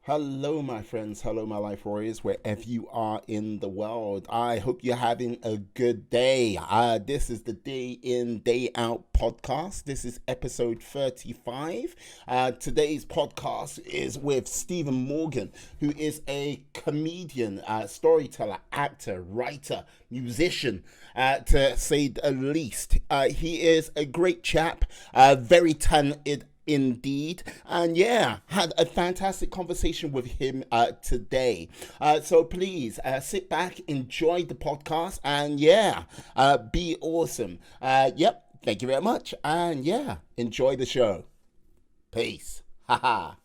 Hello, my friends. Hello, my life warriors, wherever you are in the world. I hope you're having a good day. This is the Day In, Day Out podcast. This is episode 35. Today's podcast is with Stephen Morgan, who is a comedian, storyteller, actor, writer, musician, to say the least. He is a great chap, very talented indeed. And yeah, had a fantastic conversation with him today. So please sit back, enjoy the podcast, and yeah, be awesome. Yep, thank you very much. And yeah, enjoy the show. Peace. Haha.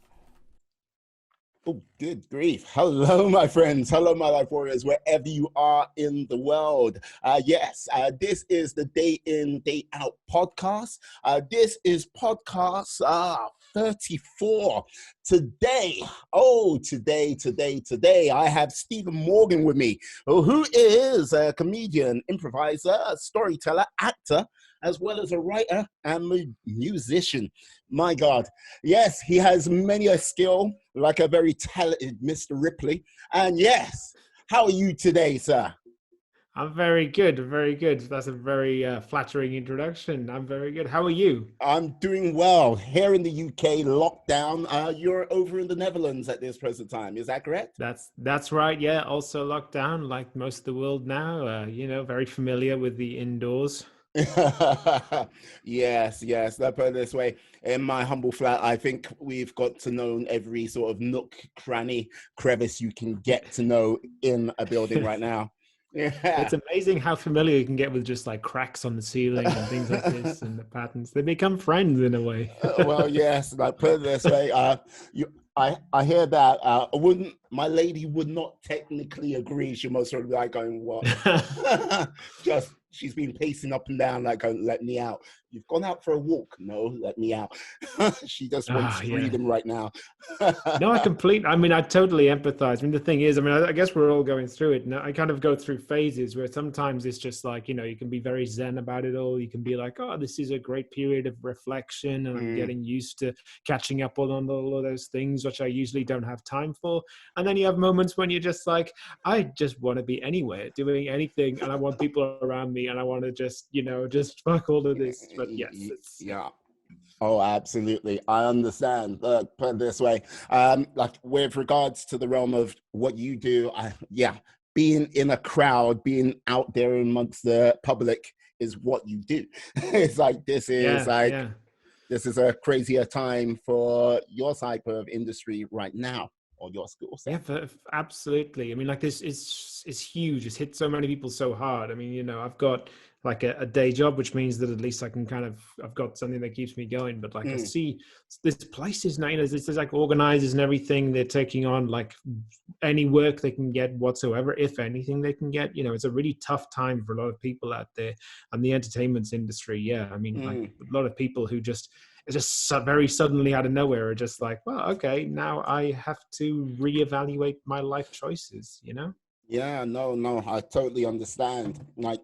Oh, good grief. Hello, my friends. Hello, my life warriors, wherever you are in the world. Yes, this is the Day In, Day Out podcast. This is podcast 34. Today, today, I have Stephen Morgan with me, who is a comedian, improviser, storyteller, actor, as well as a writer and a musician. My God. Yes, he has many a skill, like a very talented Mr. Ripley. And yes, how are you today, sir? I'm very good, very good. That's a very flattering introduction. I'm very good. How are you? I'm doing well. Here in the UK, lockdown. You're over in the Netherlands at this present time. Is that correct? That's right. Yeah, also locked down like most of the world now. Very familiar with the indoors. Yes. Let put it this way. In my humble flat, I think we've got to know every sort of nook, cranny, crevice you can get to know in a building right now. It's Yeah. amazing how familiar you can get with just like cracks on the ceiling and things like this and the patterns. They become friends in a way. Well, yes. Like put it this way. I hear that. I wouldn't. My lady would not technically agree. She most probably like going, "What?" Just she's been pacing up and down, like going, "Let me out." You've gone out for a walk. No, let me out. She just wants Yeah. freedom right now. No, I totally empathize. The thing is, I guess we're all going through it. And I kind of go through phases where sometimes it's just like, you can be very zen about it all. You can be like, oh, this is a great period of reflection and I'm Mm, getting used to catching up on all of those things, which I usually don't have time for. And then you have moments when you're just like, I just want to be anywhere, doing anything. And I want people around me and I want to just fuck all of this. But yes, it's, yeah. Oh, absolutely. I understand. Put it this way, like with regards to the realm of what you do, yeah, being in a crowd, being out there amongst the public is what you do. It's like yeah, yeah. this is a crazier time for your type of industry right now, or your skill Yeah, set. absolutely. Like this is huge. It's hit so many people so hard. I've got like a day job, which means that at least I've got something that keeps me going. But like I Mm, see there's places now, there's like organizers and everything. They're taking on like any work they can get whatsoever, if anything they can get. It's a really tough time for a lot of people out there. And the entertainment industry, yeah. Like mm. a lot of people who just it's just very suddenly out of nowhere are just like, well, okay, now I have to reevaluate my life choices. Yeah, no, I totally understand. Like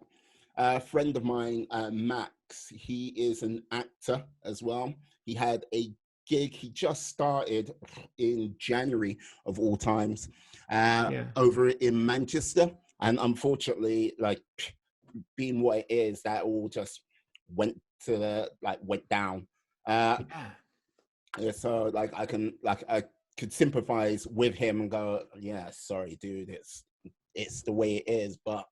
a friend of mine, Max, he is an actor as well. He had a gig, he just started in January of all times, Yeah. over in Manchester. And unfortunately, like being what it is, that all just went to the like went down. Uh Yeah. yeah, so like I could sympathize with him and go, yeah, sorry, dude, it's the way it is, but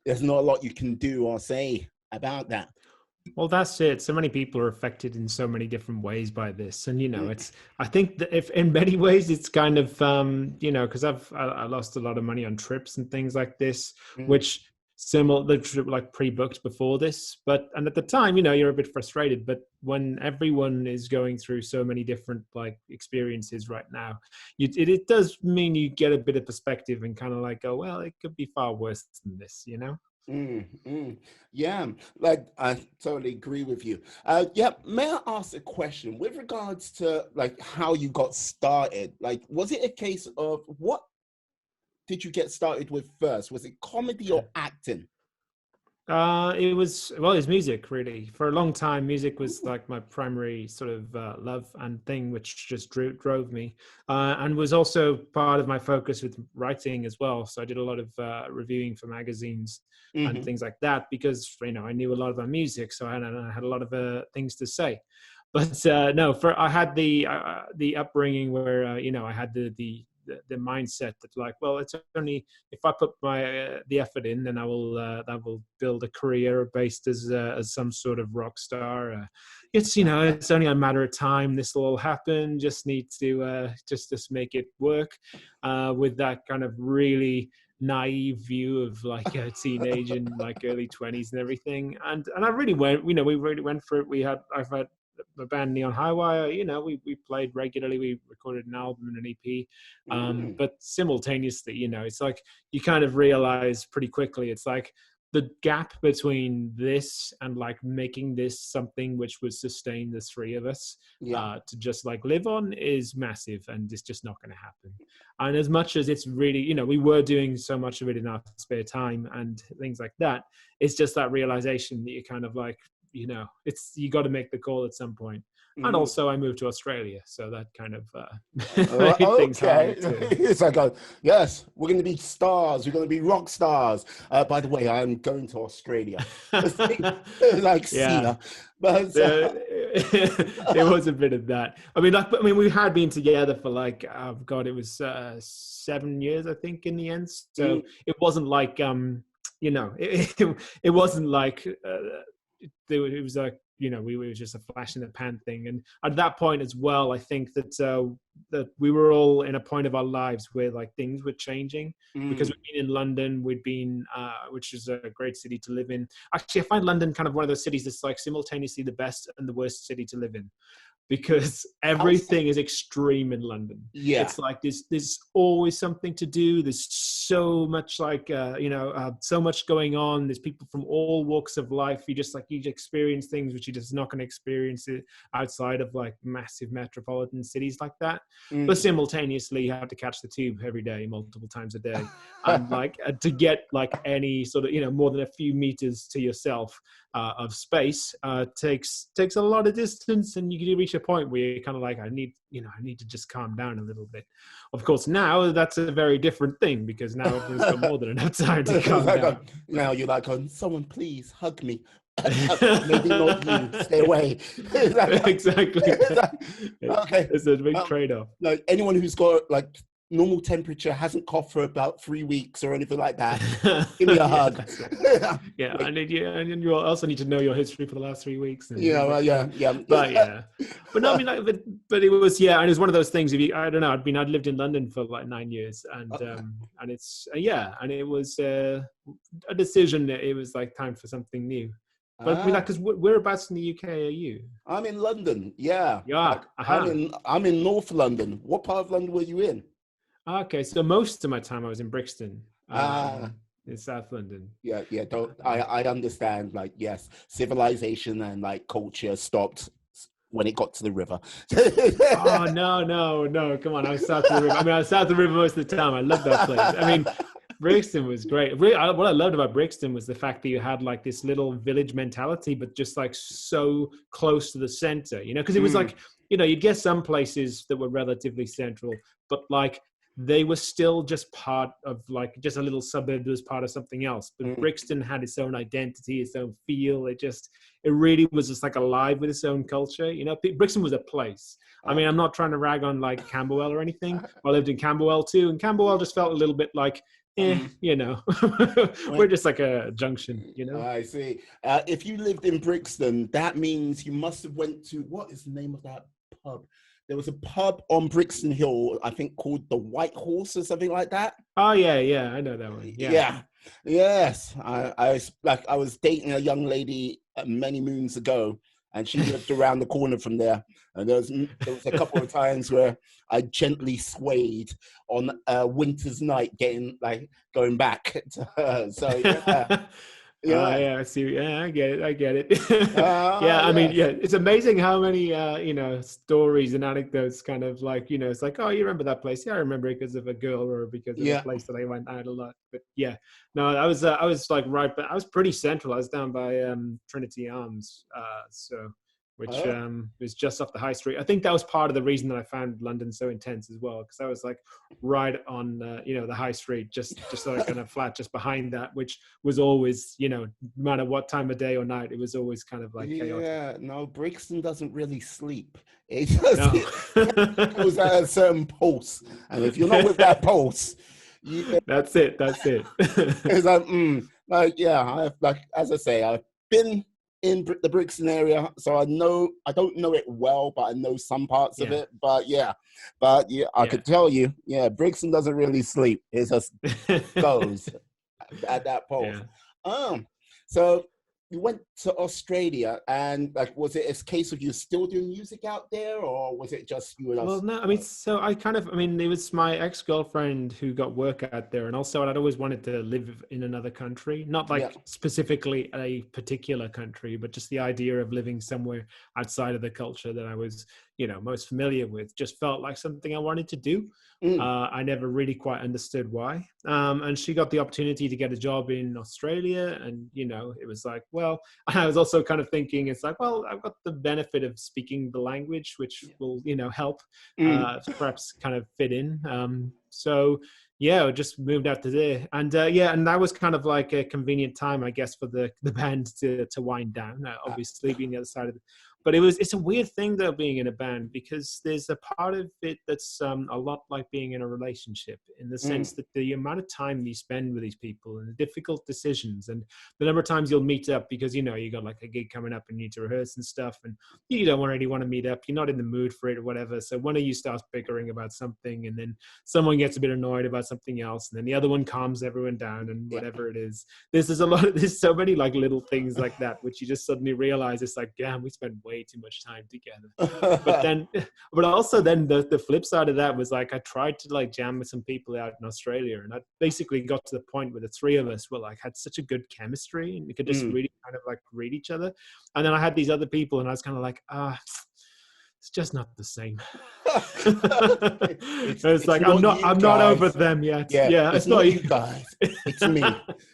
there's not a lot you can do or say about that. Well, that's it. So many people are affected in so many different ways by this, and Mm, I think that if in many ways it's kind of because I lost a lot of money on trips and things like this, mm, which similar like pre-booked before this, and at the time, you're a bit frustrated. But when everyone is going through so many different like experiences right now, it does mean you get a bit of perspective and kind of like go, well, it could be far worse than this. mm. Yeah, like I totally agree with you. Yeah, may I ask a question with regards to like how you got started? Like, was it a case of what did you get started with first? Was it comedy or acting? It's music really. For a long time, music was like my primary sort of love and thing, which just drove me, and was also part of my focus with writing as well. So I did a lot of reviewing for magazines and Hmm. things like that because I knew a lot about music, so I had a lot of things to say. But no, for I had the upbringing where I had the mindset that like, well, it's only if I put the effort in, then I will build a career based as some sort of rock star. It's only a matter of time. This will all happen. Just need to just make it work. With that kind of really naive view of like a teenage and like early 20s and everything, and I really went. We really went for it. I've had the band Neon Highwire, we played regularly. We recorded an album and an EP, Mm. but simultaneously, it's like you kind of realize pretty quickly. It's like the gap between this and like making this something which would sustain the three of us Yeah. to just like live on is massive, and it's just not going to happen. And as much as it's really, we were doing so much of it in our spare time and things like that, it's just that realization that you kind of like, it's you got to make the call at some point. And Mm. also I moved to Australia, so that kind of made things harder Okay. too. It's like, yes, we're going to be stars. We're going to be rock stars. By the way, I'm going to Australia. Like, see Yeah. ya. But It was a bit of that. I mean, we had been together for like, oh God, it was 7 years, I think, in the end. So mm, it wasn't like, it wasn't like it was like, we were just a flash in the pan thing. And at that point as well, I think that we were all in a point of our lives where like things were changing, because mm. we'd been in London, which is a great city to live in. Actually, I find London kind of one of those cities that's like simultaneously the best and the worst city to live in, because How so? everything is extreme in London. Yeah. It's like there's always something to do. There's so much like so much going on. There's people from all walks of life. You experience things which you're just not going to experience it outside of like massive metropolitan cities like that. But Mm. simultaneously, you have to catch the tube every day, multiple times a day, and like to get like any sort of more than a few meters to yourself of space takes a lot of distance, and you can reach a point where you're kind of like, I need to just calm down a little bit. Of course, now that's a very different thing, because now everyone's got more than enough time to calm Like, down. now you're like, someone please hug me. Maybe not you. Stay away. It's like, Exactly. it's like, okay. It's a big Um, trade-off. like anyone who's got like normal temperature, hasn't coughed for about 3 weeks or anything like that, give me a Yeah, hug. that's right. Yeah, and you also need to know your history for the last 3 weeks. And Yeah, well, yeah, yeah. but yeah, but no, I mean, like, but it was, yeah, and it was one of those things. If you, I don't know, I'd lived in London for like 9 years, and it's yeah, and it was a decision that it was like time for something new. But I mean, like, Ah, because whereabouts in the UK are you? I'm in London. Yeah, Yeah, like aha. I'm in North London. What part of London were you in? Okay, so most of my time I was in Brixton, Ah, in South London. yeah, yeah. Don't Um, I understand? Like, yes, civilization and like culture stopped when it got to the river. Oh no, no, no! Come on, I was south of the river. I mean, I was south of the river most of the time. I love that place. I mean, Brixton was great. What I loved about Brixton was the fact that you had like this little village mentality, but just like so close to the center. Because it was Mm, like, you'd get some places that were relatively central, but like they were still just part of like just a little suburb that was part of something else. But mm. Brixton had its own identity, its own feel. It really was just like alive with its own culture. Brixton was a place. I mean, I'm Okay. not trying to rag on like Camberwell or anything. I lived in Camberwell too, and Camberwell just felt a little bit like, Um, we're right. just like a junction. I see. If you lived in Brixton, that means you must have went to, what is the name of that pub? There was a pub on Brixton Hill, I think called the White Horse or something like that. Oh yeah, yeah, I know that one. Yeah. Yeah. Yes. I was dating a young lady many moons ago, and she lived around the corner from there. And there was a couple of times where I gently swayed on a winter's night, going back to her. So yeah. Yeah. Yeah, I see. Yeah, I get it. I get it. Yeah, I mean, Yes. yeah, it's amazing how many, stories and anecdotes kind of like, it's like, oh, you remember that place? Yeah, I remember it because of a girl or because of a Yeah. place that I went out a lot. But yeah, no, I was like right, but I was pretty central. I was down by Trinity Arms, which Oh. is just off the high street. I think that was part of the reason that I found London so intense as well, because I was like right on, the high street, just like kind of flat just behind that, which was always, no matter what time of day or night, it was always kind of like chaotic. Yeah, no, Brixton doesn't really sleep. It just No. goes at a certain pulse, and if you're not with that pulse, you, That's it. That's it. it's like yeah, like as I say, I've been in the Brixton area, so I don't know it well, but I know some parts of Yeah. it. But yeah, I Yeah. could tell you, yeah, Brixton doesn't really sleep. It just goes at that pulse. Yeah. So you went to Australia, and like, was it a case of you still doing music out there, or was it just you and Well, us? no, I mean, so I mean, it was my ex-girlfriend who got work out there. And also I'd always wanted to live in another country, not Yeah. like specifically a particular country, but just the idea of living somewhere outside of the culture that I was, most familiar with just felt like something I wanted to do. Mm. I never really quite understood why. And she got the opportunity to get a job in Australia. And, it was like, well, I was also kind of thinking, it's like, well, I've got the benefit of speaking the language, which will, help Mm. perhaps kind of fit in. So yeah, I just moved out to there, and and that was kind of like a convenient time, I guess, for the band to wind down. Obviously, being the other side of it, but it's a weird thing though, being in a band, because there's a part of it that's a lot like being in a relationship, in the sense Mm. that the amount of time you spend with these people and the difficult decisions and the number of times you'll meet up because you got like a gig coming up and you need to rehearse and stuff, and you don't really want to meet up, you're not in the mood for it or whatever, so one of you starts bickering about something, and then someone gets a bit annoyed about something else, and then the other one calms everyone down, and Yeah. whatever it is, there's so many like little things like that which you just suddenly realize, it's like, damn, we spend way too much time together. But also then the flip side of that was like, I tried to like jam with some people out in Australia, and I basically got to the point where the three of us were like, had such a good chemistry, and we could just really kind of like read each other. And then I had these other people, and I was kind of like, it's just not the same. It's like, I'm not over them yet. Yeah, Yeah, it's not you guys. It's me.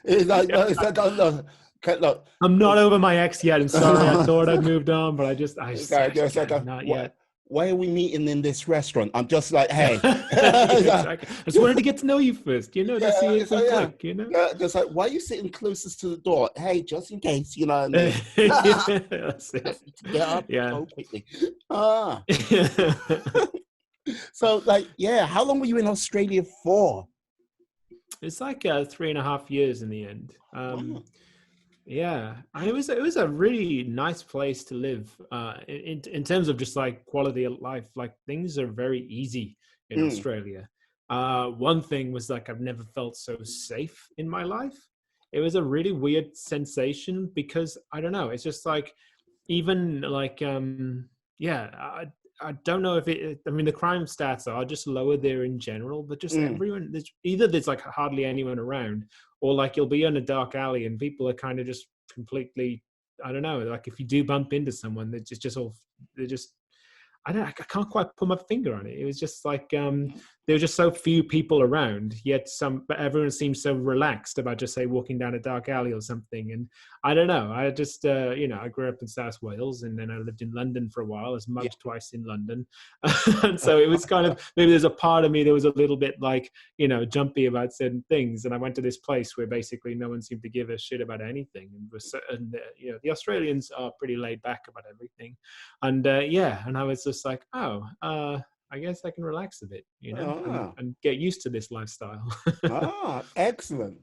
It's like, Yeah. it's like look, I'm not over my ex yet. I'm sorry. I thought I'd moved on, but I just not yet. Why are we meeting in this restaurant? I'm just like, hey. Exactly. I just wanted to get to know you first, to see if so, we yeah. click, Yeah, just like, why are you sitting closest to the door? Hey, just in case, and then, That's it. get up Yeah. so quickly. So like, yeah, how long were you in Australia for? It's like 3.5 years in the end. Wow. Yeah, and it was a really nice place to live. In terms of just like quality of life, like things are very easy in Australia. One thing was like, I've never felt so safe in my life. It was a really weird sensation because I don't know. It's just like, even like I don't know if I mean, the crime stats are just lower there in general, but just everyone, there's like hardly anyone around, or like you'll be in a dark alley and people are kind of just completely, I don't know, like if you do bump into someone, they're just I can't quite put my finger on it. It was just like there were just so few people around, but everyone seems so relaxed about just say walking down a dark alley or something. And I don't know. I just I grew up in South Wales, and then I lived in London for a while. I was mugged twice in London, and so it was kind of, maybe there's a part of me that was a little bit like jumpy about certain things. And I went to this place where basically no one seemed to give a shit about anything, and the Australians are pretty laid back about everything. And and I was just like, I guess I can relax a bit, and get used to this lifestyle. Excellent.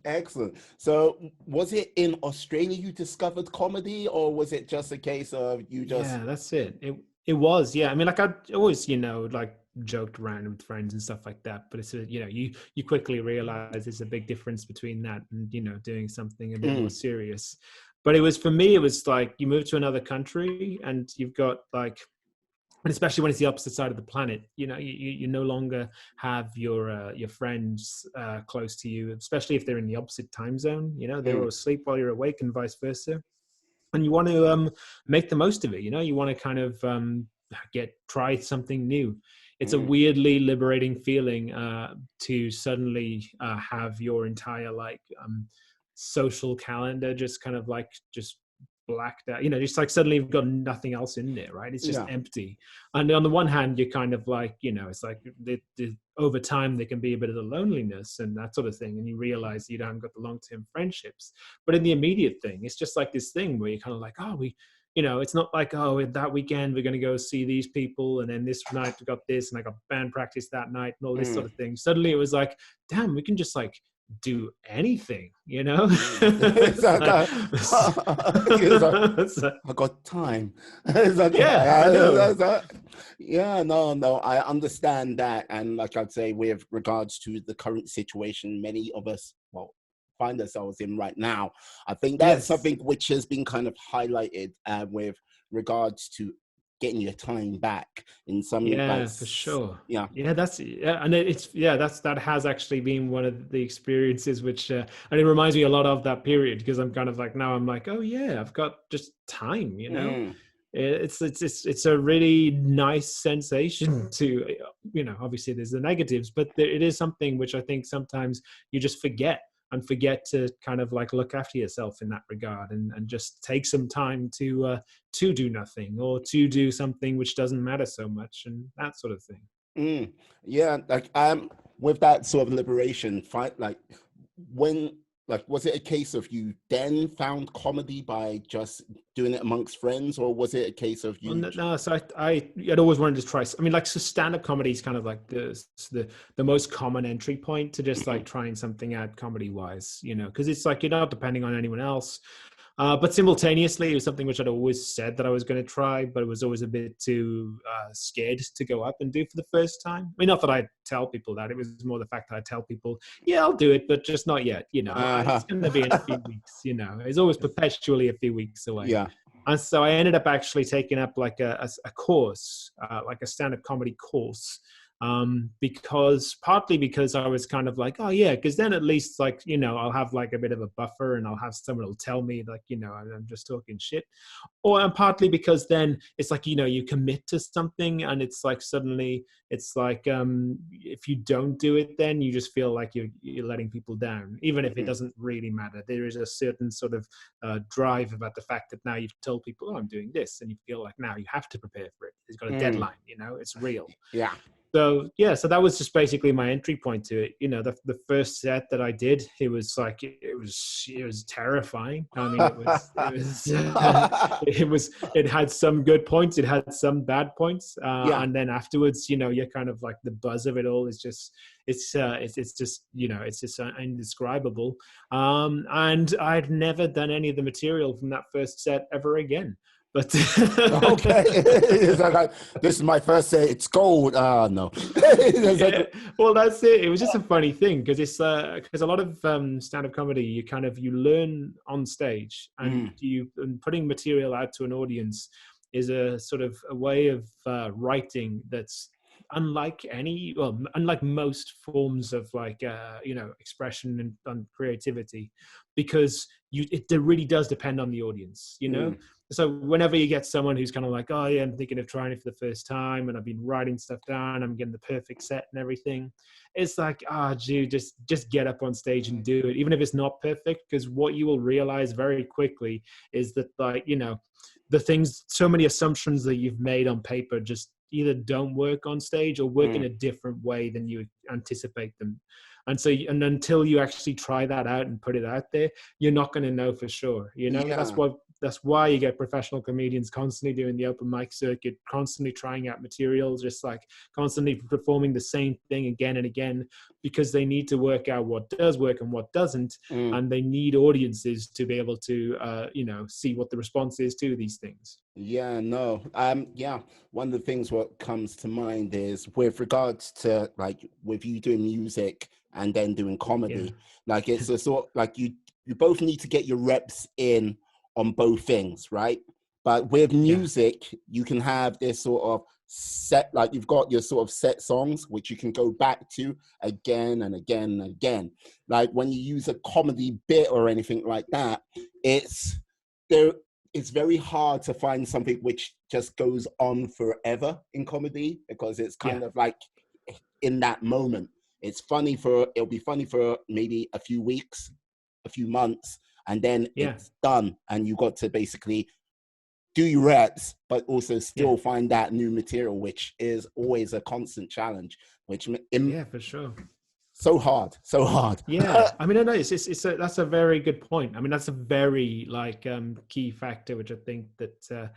So was it in Australia you discovered comedy, or was it just a case of you just... Yeah, that's it. It was, yeah. I mean, like I always, like joked around with friends and stuff like that, but it's you quickly realize there's a big difference between that and doing something a bit more serious. But for me, it was like, you move to another country and you've got like, and especially when it's the opposite side of the planet, you no longer have your friends close to you, especially if they're in the opposite time zone. They're all asleep while you're awake, and vice versa. And you want to make the most of it. You want to kind of try something new. It's a weirdly liberating feeling to suddenly have your entire social calendar just kind of just blacked out, just like suddenly you've got nothing else in there, right? It's just empty. And on the one hand, you're kind of it's like over time there can be a bit of the loneliness and that sort of thing, and you realize you haven't got the long-term friendships. But in the immediate thing, it's just like this thing where you're kind of like, it's not like, that weekend we're going to go see these people, and then this night we got this, and I got band practice that night and all this sort of thing. Suddenly it was like, damn, we can just do anything, I got time. No, I understand that. And like I'd say, with regards to the current situation many of us find ourselves in right now, I think that's something which has been kind of highlighted with regards to getting your time back in some for sure. That has actually been one of the experiences which and it reminds me a lot of that period, because I'm kind of now I'm like, oh yeah, I've got just time. It's a really nice sensation to obviously there's the negatives, but it is something which I think sometimes you just forget to kind of look after yourself in that regard, and just take some time to do nothing, or to do something which doesn't matter so much, and that sort of thing. With that sort of liberation fight, was it a case of you then found comedy by just doing it amongst friends, or was it a case of you? No, so I'd always wanted to try. I mean, so stand-up comedy is kind of the most common entry point to just trying something out comedy-wise, because it's you're not depending on anyone else. But simultaneously, it was something which I'd always said that I was going to try, but it was always a bit too scared to go up and do for the first time. I mean, not that I tell people that. It was more the fact that I tell people, yeah, I'll do it, but just not yet. It's going to be in a few weeks. It's always perpetually a few weeks away. Yeah. And so I ended up actually taking up a course, a stand-up comedy course. Partly because I was kind of because then at least I'll have a bit of a buffer, and I'll have someone who'll tell me I'm just talking shit, and partly because then it's you commit to something, and it's suddenly it's if you don't do it, then you just feel like you're letting people down, even if it doesn't really matter. There is a certain sort of drive about the fact that now you've told people, I'm doing this, and you feel like now you have to prepare for it. It's got a deadline, it's real. Yeah. So that was just basically my entry point to it. The first set that I did, it was terrifying. I mean, it had some good points, it had some bad points, and then afterwards, you're kind of the buzz of it all is just it's just indescribable. And I'd never done any of the material from that first set ever again. But okay, this is my first set. It's gold. No. Well, that's it. It was just a funny thing, because it's because a lot of stand-up comedy, you learn on stage, and and putting material out to an audience is a sort of a way of writing that's unlike most forms of expression and creativity, because it really does depend on the audience. So whenever you get someone who's kind of oh yeah, I'm thinking of trying it for the first time, and I've been writing stuff down, I'm getting the perfect set and everything, it's dude, just get up on stage and do it, even if it's not perfect, because what you will realize very quickly is that the things, so many assumptions that you've made on paper just either don't work on stage, or work in a different way than you anticipate them. And so, and until you actually try that out and put it out there, you're not going to know for sure. That's why you get professional comedians constantly doing the open mic circuit, constantly trying out materials, just constantly performing the same thing again and again, because they need to work out what does work and what doesn't. And they need audiences to be able to, see what the response is to these things. Yeah, no. One of the things what comes to mind is with regards to with you doing music and then doing comedy, it's a sort you both need to get your reps in on both things, right? But with music, you can have this sort of set, like you've got your sort of set songs, which you can go back to again and again and again. Like when you use a comedy bit or anything like that, it's there. It's very hard to find something which just goes on forever in comedy, because it's kind of like in that moment. It'll be funny for maybe a few weeks, a few months, and then it's done. And you got to basically do your reps, but also still find that new material, which is always a constant challenge, which for sure. So hard. Yeah, I mean, I know that's a very good point. I mean, that's a very key factor, which I think that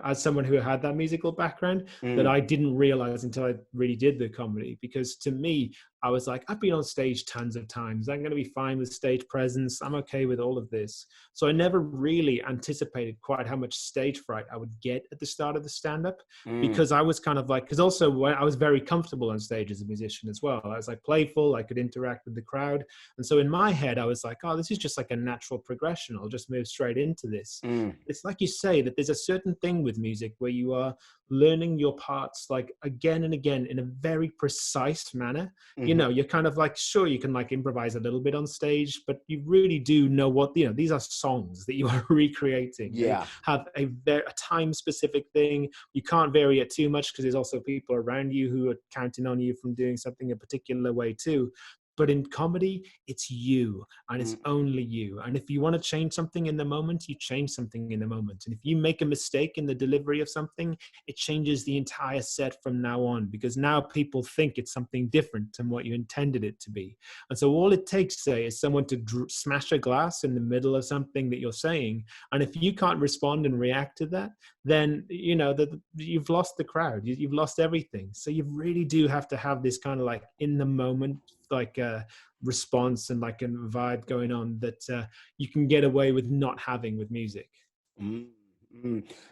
as someone who had that musical background, that I didn't realize until I really did the comedy. Because to me, I was like, I've been on stage tons of times. I'm going to be fine with stage presence. I'm okay with all of this. So I never really anticipated quite how much stage fright I would get at the start of the stand-up, because I was kind of like, because also when I was very comfortable on stage as a musician as well. I was like playful, I could interact with the crowd. And so in my head, I was like, oh, this is just like a natural progression. I'll just move straight into this. It's like you say, that there's a certain thing with music where you are learning your parts like again and again in a very precise manner. You're kind of like, sure, you can like improvise a little bit on stage, but you really do know what, these are songs that you are recreating. They have a time specific thing. You can't vary it too much, because there's also people around you who are counting on you from doing something a particular way too. But in comedy, it's you, and it's only you. And if you want to change something in the moment, you change something in the moment. And if you make a mistake in the delivery of something, it changes the entire set from now on, because now people think it's something different than what you intended it to be. And so all it takes, say, is someone to smash a glass in the middle of something that you're saying. And if you can't respond and react to that, then, you've lost the crowd. You've lost everything. So you really do have to have this kind of like in the moment, like a response and like a vibe going on that you can get away with not having with music.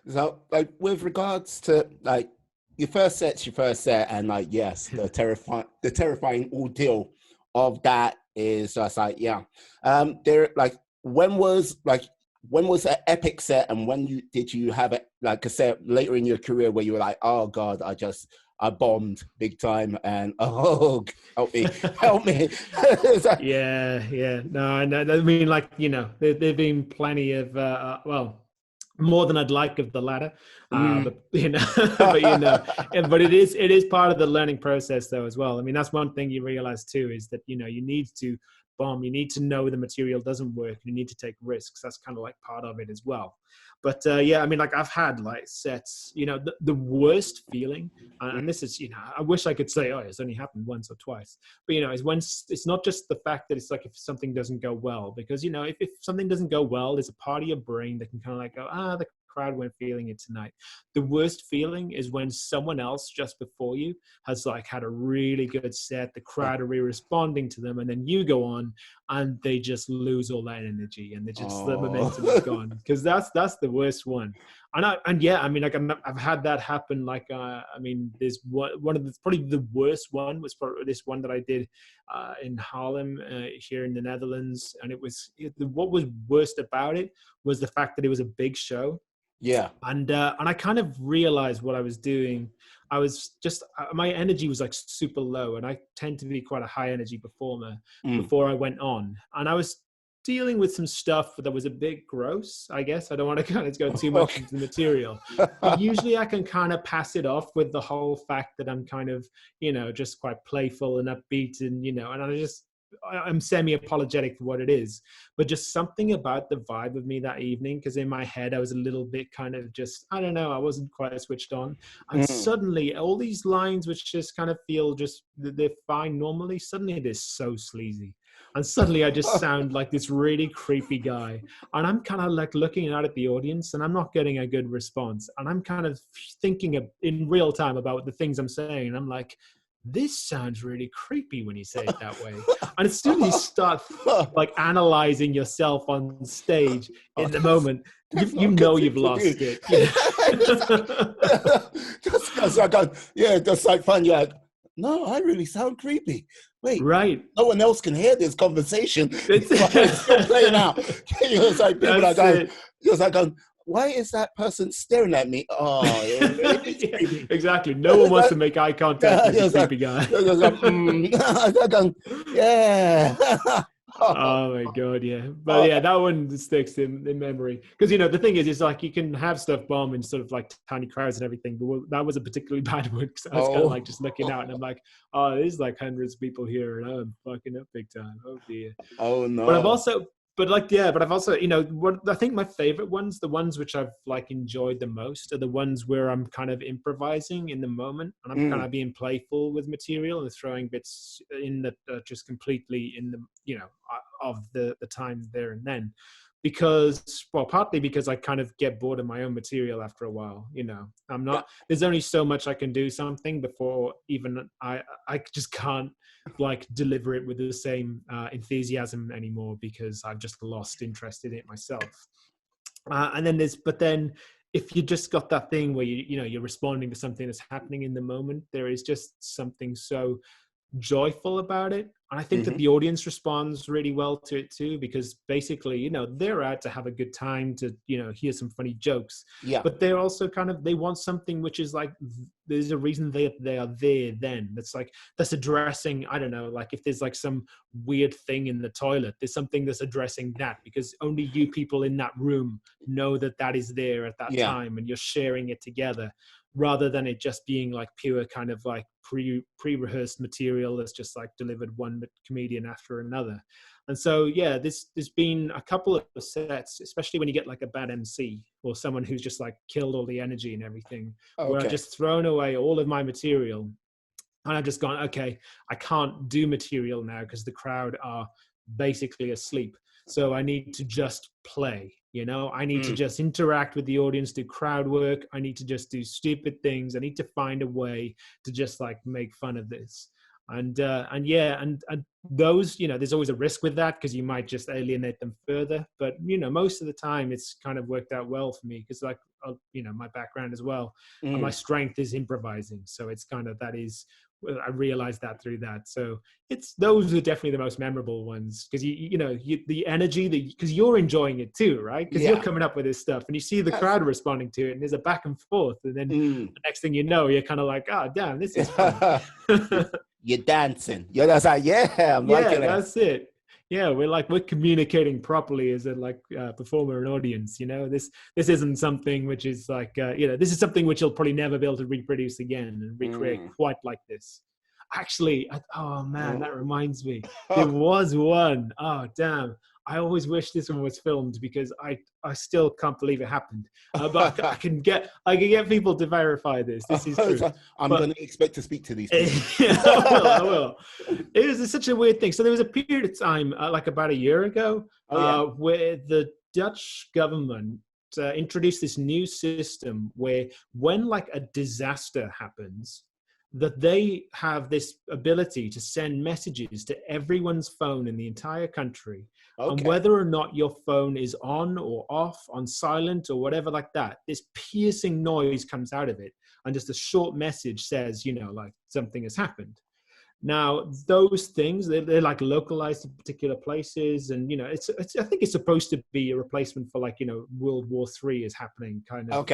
So like with regards to like your first set, and like, yes, the terrifying ordeal of that is just like, when was an epic set, and when did you have it like a set later in your career where you were like, oh God, I bombed big time, and help me. No, I know. I mean, like, there've been plenty of, more than I'd like of the latter, but but it is part of the learning process though as well. I mean, that's one thing you realize too, is that, you need to bomb, you need to know the material doesn't work, you need to take risks. That's kind of like part of it as well. But I mean, like I've had like sets, the worst feeling, and this is, I wish I could say, oh, it's only happened once or twice, but is when it's not just the fact that it's like if something doesn't go well, because if something doesn't go well, there's a part of your brain that can kind of like go, the crowd weren't feeling it tonight. The worst feeling is when someone else just before you has like had a really good set, the crowd are responding to them, and then you go on and they just lose all that energy, and they just the momentum is gone, because that's the worst one. I mean, like I've had that happen. Like I mean, there's one of the probably the worst one was probably this one that I did in Haarlem here in the Netherlands, and what was worst about it was the fact that it was a big show. Yeah. And I kind of realized what I was doing. I was just, my energy was like super low, and I tend to be quite a high energy performer before I went on. And I was dealing with some stuff that was a bit gross, I guess. I don't want to kind of go too much into the material. But usually I can kind of pass it off with the whole fact that I'm kind of, just quite playful and upbeat, and, and I'm semi-apologetic for what it is, but just something about the vibe of me that evening, because in my head I was a little bit kind of just, I don't know, I wasn't quite switched on, and suddenly all these lines which just kind of feel just, they're fine normally, suddenly they're so sleazy, and suddenly I just sound like this really creepy guy, and I'm kind of like looking out at the audience, and I'm not getting a good response, and I'm kind of thinking in real time about the things I'm saying, and I'm like, this sounds really creepy when you say it that way. And as soon as you start like analyzing yourself on stage in the moment, you've lost it. Just because I go, just like fun. You're like, no, I really sound creepy. Wait, right? No one else can hear this conversation. It's still playing out. It's like people are going, why is that person staring at me? Oh, it's Yeah, creepy. exactly. No one wants to make eye contact with the creepy guy. Yeah. Oh my god, yeah. But yeah, that one sticks in memory. Because the thing is, it's like you can have stuff bomb in sort of like tiny crowds and everything, but that was a particularly bad one because I was kind of like just looking out and I'm like, oh, there's like hundreds of people here and I'm fucking up big time. Oh dear. Oh no. But I've also what I think my favorite ones, the ones which I've like enjoyed the most, are the ones where I'm kind of improvising in the moment and I'm kind of being playful with material and throwing bits in that are just completely in the of the time there and then. Because, well, partly because I kind of get bored of my own material after a while. I'm not. There's only so much I can do something before even I just can't like deliver it with the same enthusiasm anymore because I've just lost interest in it myself. And then but then if you just got that thing where you're responding to something that's happening in the moment, there is just something so joyful about it. And I think that the audience responds really well to it too, because basically, they're out to have a good time, to, hear some funny jokes. Yeah. But they're also they want something which is like, there's a reason they are there then. That's addressing, I don't know, like if there's like some weird thing in the toilet, there's something that's addressing that, because only you people in that room know that is there at that time, and you're sharing it together, rather than it just being like pure kind of like pre-rehearsed material that's just like delivered one comedian after another. And so, yeah, there's been a couple of sets, especially when you get like a bad MC or someone who's just like killed all the energy and everything, where I've just thrown away all of my material and I've just gone, okay, I can't do material now because the crowd are basically asleep. So I need to just play, I need to just interact with the audience, do crowd work. I need to just do stupid things. I need to find a way to just like make fun of this. And those, there's always a risk with that because you might just alienate them further. But, most of the time it's kind of worked out well for me because like, my background as well. And my strength is improvising. So it's kind of, I realized that through that. So those are definitely the most memorable ones because the energy because you're enjoying it too, right? Because you're coming up with this stuff and you see the crowd responding to it and there's a back and forth. And then the next thing you know, you're kind of like, oh, damn, this is fun. You're dancing. You're just like, I'm liking it. That's it. Yeah, we're communicating properly as a performer and audience. This isn't something which is like this is something which you'll probably never be able to reproduce again and recreate quite like this. Actually, oh man, that reminds me. There was one. Oh damn! I always wish this one was filmed because I still can't believe it happened. But I can get people to verify this. This is true. I'm going to expect to speak to these people. I will. It was such a weird thing. So there was a period of time, like about a year ago, where the Dutch government introduced this new system where when like a disaster happens, that they have this ability to send messages to everyone's phone in the entire country. And whether or not your phone is on or off, on silent or whatever like that, this piercing noise comes out of it. And just a short message says, like something has happened. Now, those things, they're like localized to particular places. And, I think it's supposed to be a replacement for like, World War III is happening kind of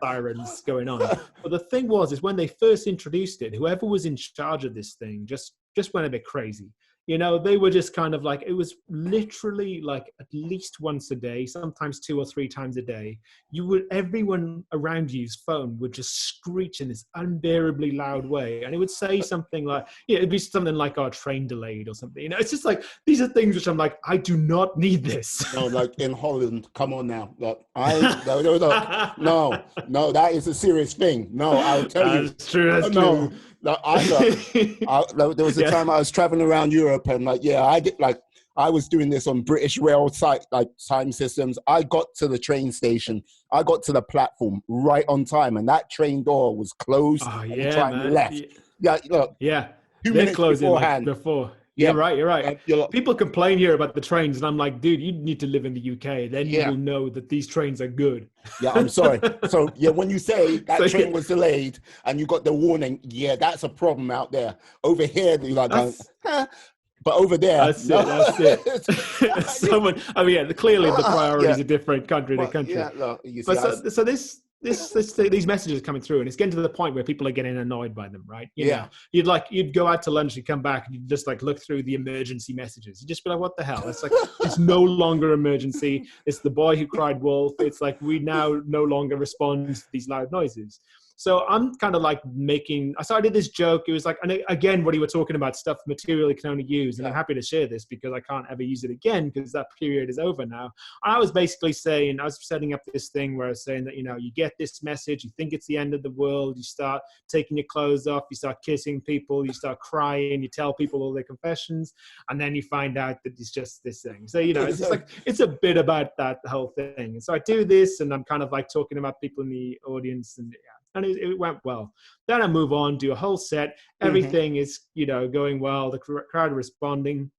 sirens going on. But the thing is when they first introduced it, whoever was in charge of this thing just went a bit crazy. They were just kind of like, it was literally like at least once a day, sometimes 2 or 3 times a day. Everyone around you's phone would just screech in this unbearably loud way. And it would say something like, it'd be something like our train delayed or something. It's just like, these are things which I'm like, I do not need this. No, like in Holland, come on now. Look, no, that is a serious thing. No, I'll tell you. That's true. There was a time I was traveling around Europe and I was doing this on British rail time systems. I got to the train station. I got to the platform right on time and that train door was closed. The train left. Yeah. 2 minutes beforehand. Before. Yeah, you're right. People complain here about the trains, and I'm like, dude, you need to live in the UK. Then you will know that these trains are good. Yeah, I'm sorry. So, when you say that train was delayed and you got the warning, that's a problem out there. Over here, you're like, But over there, That's it. Someone, I mean, yeah, clearly the priorities are different country to country. Yeah, look, you see, But so these messages are coming through, and it's getting to the point where people are getting annoyed by them, right? You know, you'd go out to lunch, you come back, and you just like look through the emergency messages. You just be like, what the hell? It's like it's no longer emergency. It's the boy who cried wolf. It's like we now no longer respond to these loud noises. So I'm kind of like so I did this joke. It was like, and again, what you were talking about, stuff material you can only use. And I'm happy to share this because I can't ever use it again because that period is over now. I was basically saying, I was setting up this thing where I was saying that, you know, you get this message, you think it's the end of the world, you start taking your clothes off, you start kissing people, you start crying, you tell people all their confessions, and then you find out that it's just this thing. So, you know, it's like, it's a bit about that whole thing. And so I do this and I'm kind of like talking about people in the audience and and it went well. Then I move on, do a whole set. Everything is, you know, going well. The crowd are responding.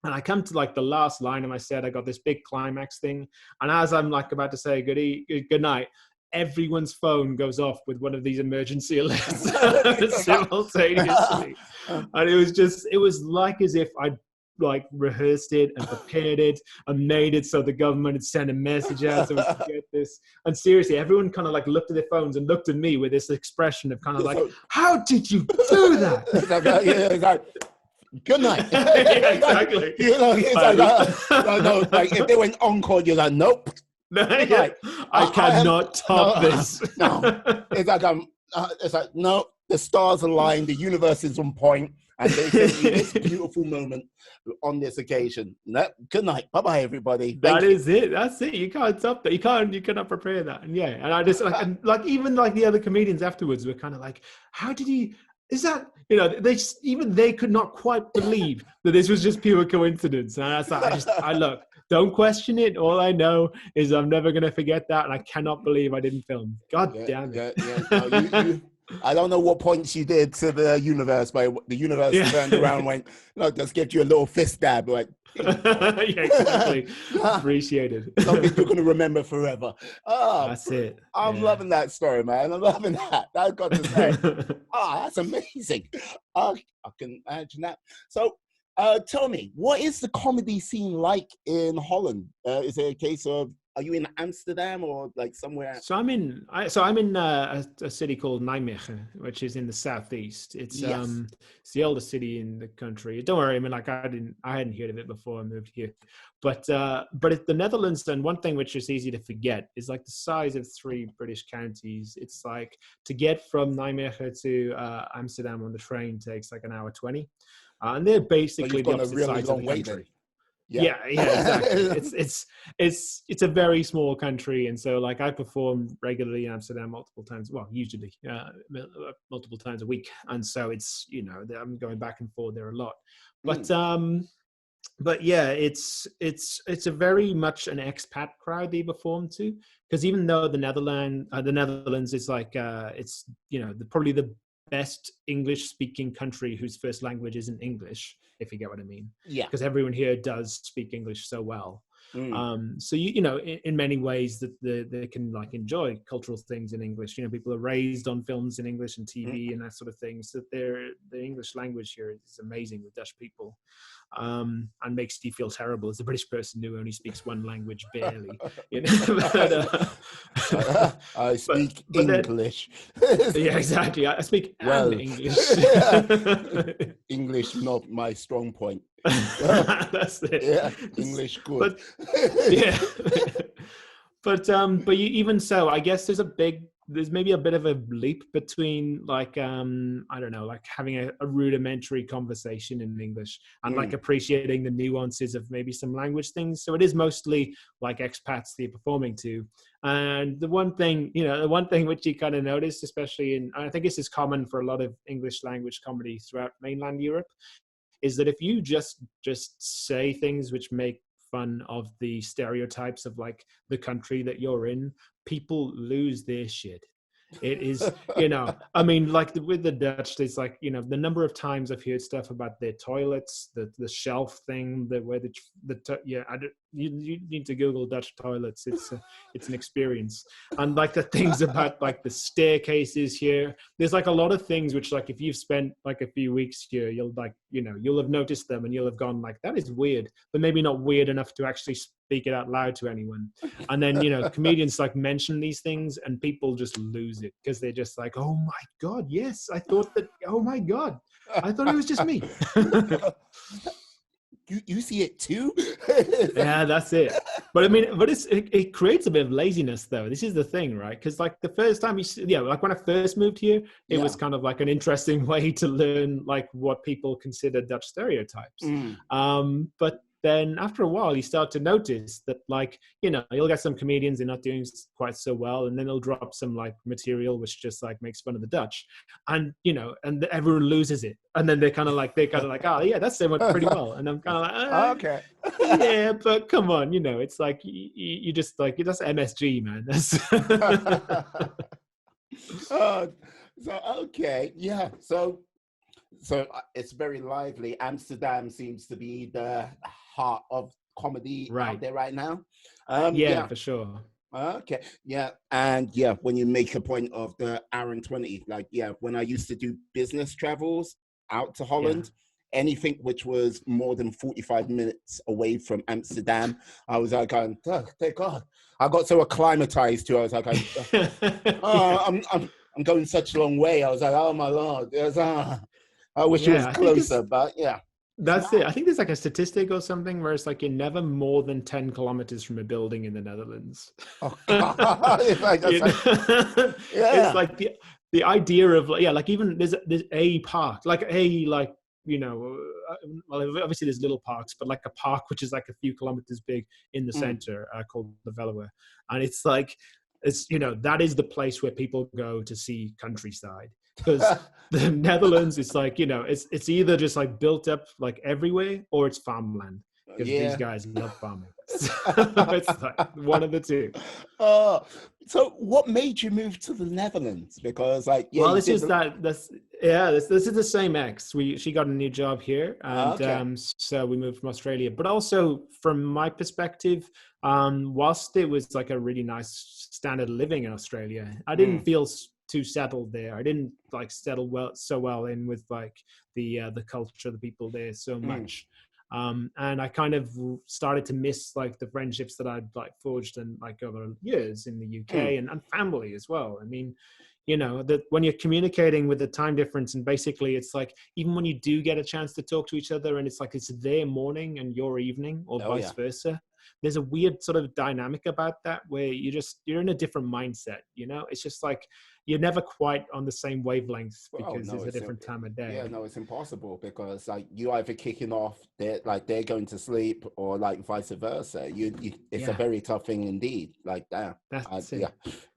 And I come to like the last line of my set. I got this big climax thing. And as I'm like about to say good night, everyone's phone goes off with one of these emergency alerts simultaneously. And it was like as if I'd like rehearsed it and prepared it and made it so the government had sent a message out so we could get this. And seriously, everyone kind of like looked at their phones and looked at me with this expression of kind of like, how did you do that? Good night. Yeah, exactly. You know, it's no, like if they went encore, you're like, nope. I cannot top this. No, it's like no, the stars align, the universe is on point, and they give you this beautiful moment on this occasion. No, good night, bye bye, everybody. That is it. That's it. You can't top that. You cannot prepare that. And yeah, and I just like even like the other comedians afterwards were kind of like, how did he? Is that, you know, they could not quite believe that this was just pure coincidence. And that's like, I look, don't question it. All I know is I'm never going to forget that. And I cannot believe I didn't film. God damn it. No, I don't know what points you did to the universe, but the universe turned around and went, no, just give you a little fist dab. Like, yeah, exactly. Appreciated. Something you're going to remember forever. Oh, that's it. I'm loving that story, man. I'm loving that. I've got to say, that's amazing. I can imagine that. So, tell me, what is the comedy scene like in Holland? Is it a case of, are you in Amsterdam or like somewhere? So I'm in a city called Nijmegen, which is in the southeast. It's it's the oldest city in the country. Don't worry, I mean, like I hadn't heard of it before I moved here, but it's the Netherlands. And one thing which is easy to forget is like the size of 3 British counties. It's like to get from Nijmegen to Amsterdam on the train takes like an hour 20, and they're basically the opposite sides of the country. Yeah, exactly. It's a very small country, and so like I perform regularly in Amsterdam multiple times. Well, usually multiple times a week, and so it's, you know, I'm going back and forth there a lot. But yeah, it's a very much an expat crowd they perform to, because even though the Netherlands is like it's, you know, probably the best English speaking country whose first language isn't English, if you get what I mean. Yeah. Because everyone here does speak English so well. So you know, in many ways that they can like enjoy cultural things in English. You know, people are raised on films in English and TV and that sort of thing. So the English language here is amazing with Dutch people, and makes you feel terrible as a British person who only speaks one language barely. You know? I speak English. Yeah, exactly. I speak English. English not my strong point. That's it. Yeah, English good. But you, even so, I guess there's maybe a bit of a leap between like I don't know, like having a rudimentary conversation in English and like appreciating the nuances of maybe some language things. So it is mostly like expats they're performing to. And the one thing which you kind of notice, especially I think this is common for a lot of English language comedy throughout mainland Europe, is that if you just say things which make fun of the stereotypes of like the country that you're in, people lose their shit. It is, you know, I mean, like with the Dutch, there's like, you know, the number of times I've heard stuff about their toilets, the shelf thing, you need to Google Dutch toilets. It's an experience. And like the things about like the staircases here, there's like a lot of things which like if you've spent like a few weeks here, you'll like, you know, you'll have noticed them and you'll have gone like, that is weird, but maybe not weird enough to actually speak it out loud to anyone. And then, you know, comedians like mention these things and people just lose it because they're just like, oh my God, yes, I thought that, oh my God, I thought it was just me. You see it too? Yeah, that's it. But I mean, but it creates a bit of laziness though. This is the thing, right? Because like the first time like when I first moved here, it was kind of like an interesting way to learn like what people consider Dutch stereotypes. But then after a while, you start to notice that, like, you know, you'll get some comedians, they're not doing quite so well, and then they'll drop some like material which just like makes fun of the Dutch, and you know, and everyone loses it, and then they're kind of like, oh yeah, that's saying pretty well, and I'm kind of like, okay, yeah, but come on, you know, it's like you just like that's MSG, man. That's so okay, yeah, so it's very lively. Amsterdam seems to be the heart of comedy out there right now. Yeah, for sure. Okay, yeah, and yeah, when you make a point of the hour and 20, like, yeah, when I used to do business travels out to Holland, anything which was more than 45 minutes away from Amsterdam, I was like, oh, thank God. I got so acclimatized to it. I was like, I'm going such a long way. I was like, oh my Lord, I wish it was closer, but yeah. That's it. I think there's like a statistic or something where it's like you're never more than 10 kilometers from a building in the Netherlands. Oh, God. It's like the idea of, like even there's a park, you know, well, obviously there's little parks, but like a park which is like a few kilometers big in the center called the Veluwe. And it's like, you know, that is the place where people go to see countryside. Because the Netherlands is like, you know, it's either just like built up like everywhere or it's farmland. Because these guys love farming. So it's like one of the two. So what made you move to the Netherlands? Because like, this is the same ex. She got a new job here, and so we moved from Australia. But also from my perspective, whilst it was like a really nice standard of living in Australia, I didn't feel too settled there. I didn't like settle so well in with like the culture, the people there so much. And I kind of started to miss like the friendships that I'd like forged and like over years in the UK and family as well. I mean, you know, that when you're communicating with the time difference, and basically it's like, even when you do get a chance to talk to each other and it's like it's their morning and your evening or vice versa, there's a weird sort of dynamic about that where you're in a different mindset, you know? It's just like you're never quite on the same wavelength because it's a different time of day. Yeah, no, it's impossible because like you either kicking off, they're going to sleep, or like vice versa. It's a very tough thing indeed. Like that. That's it.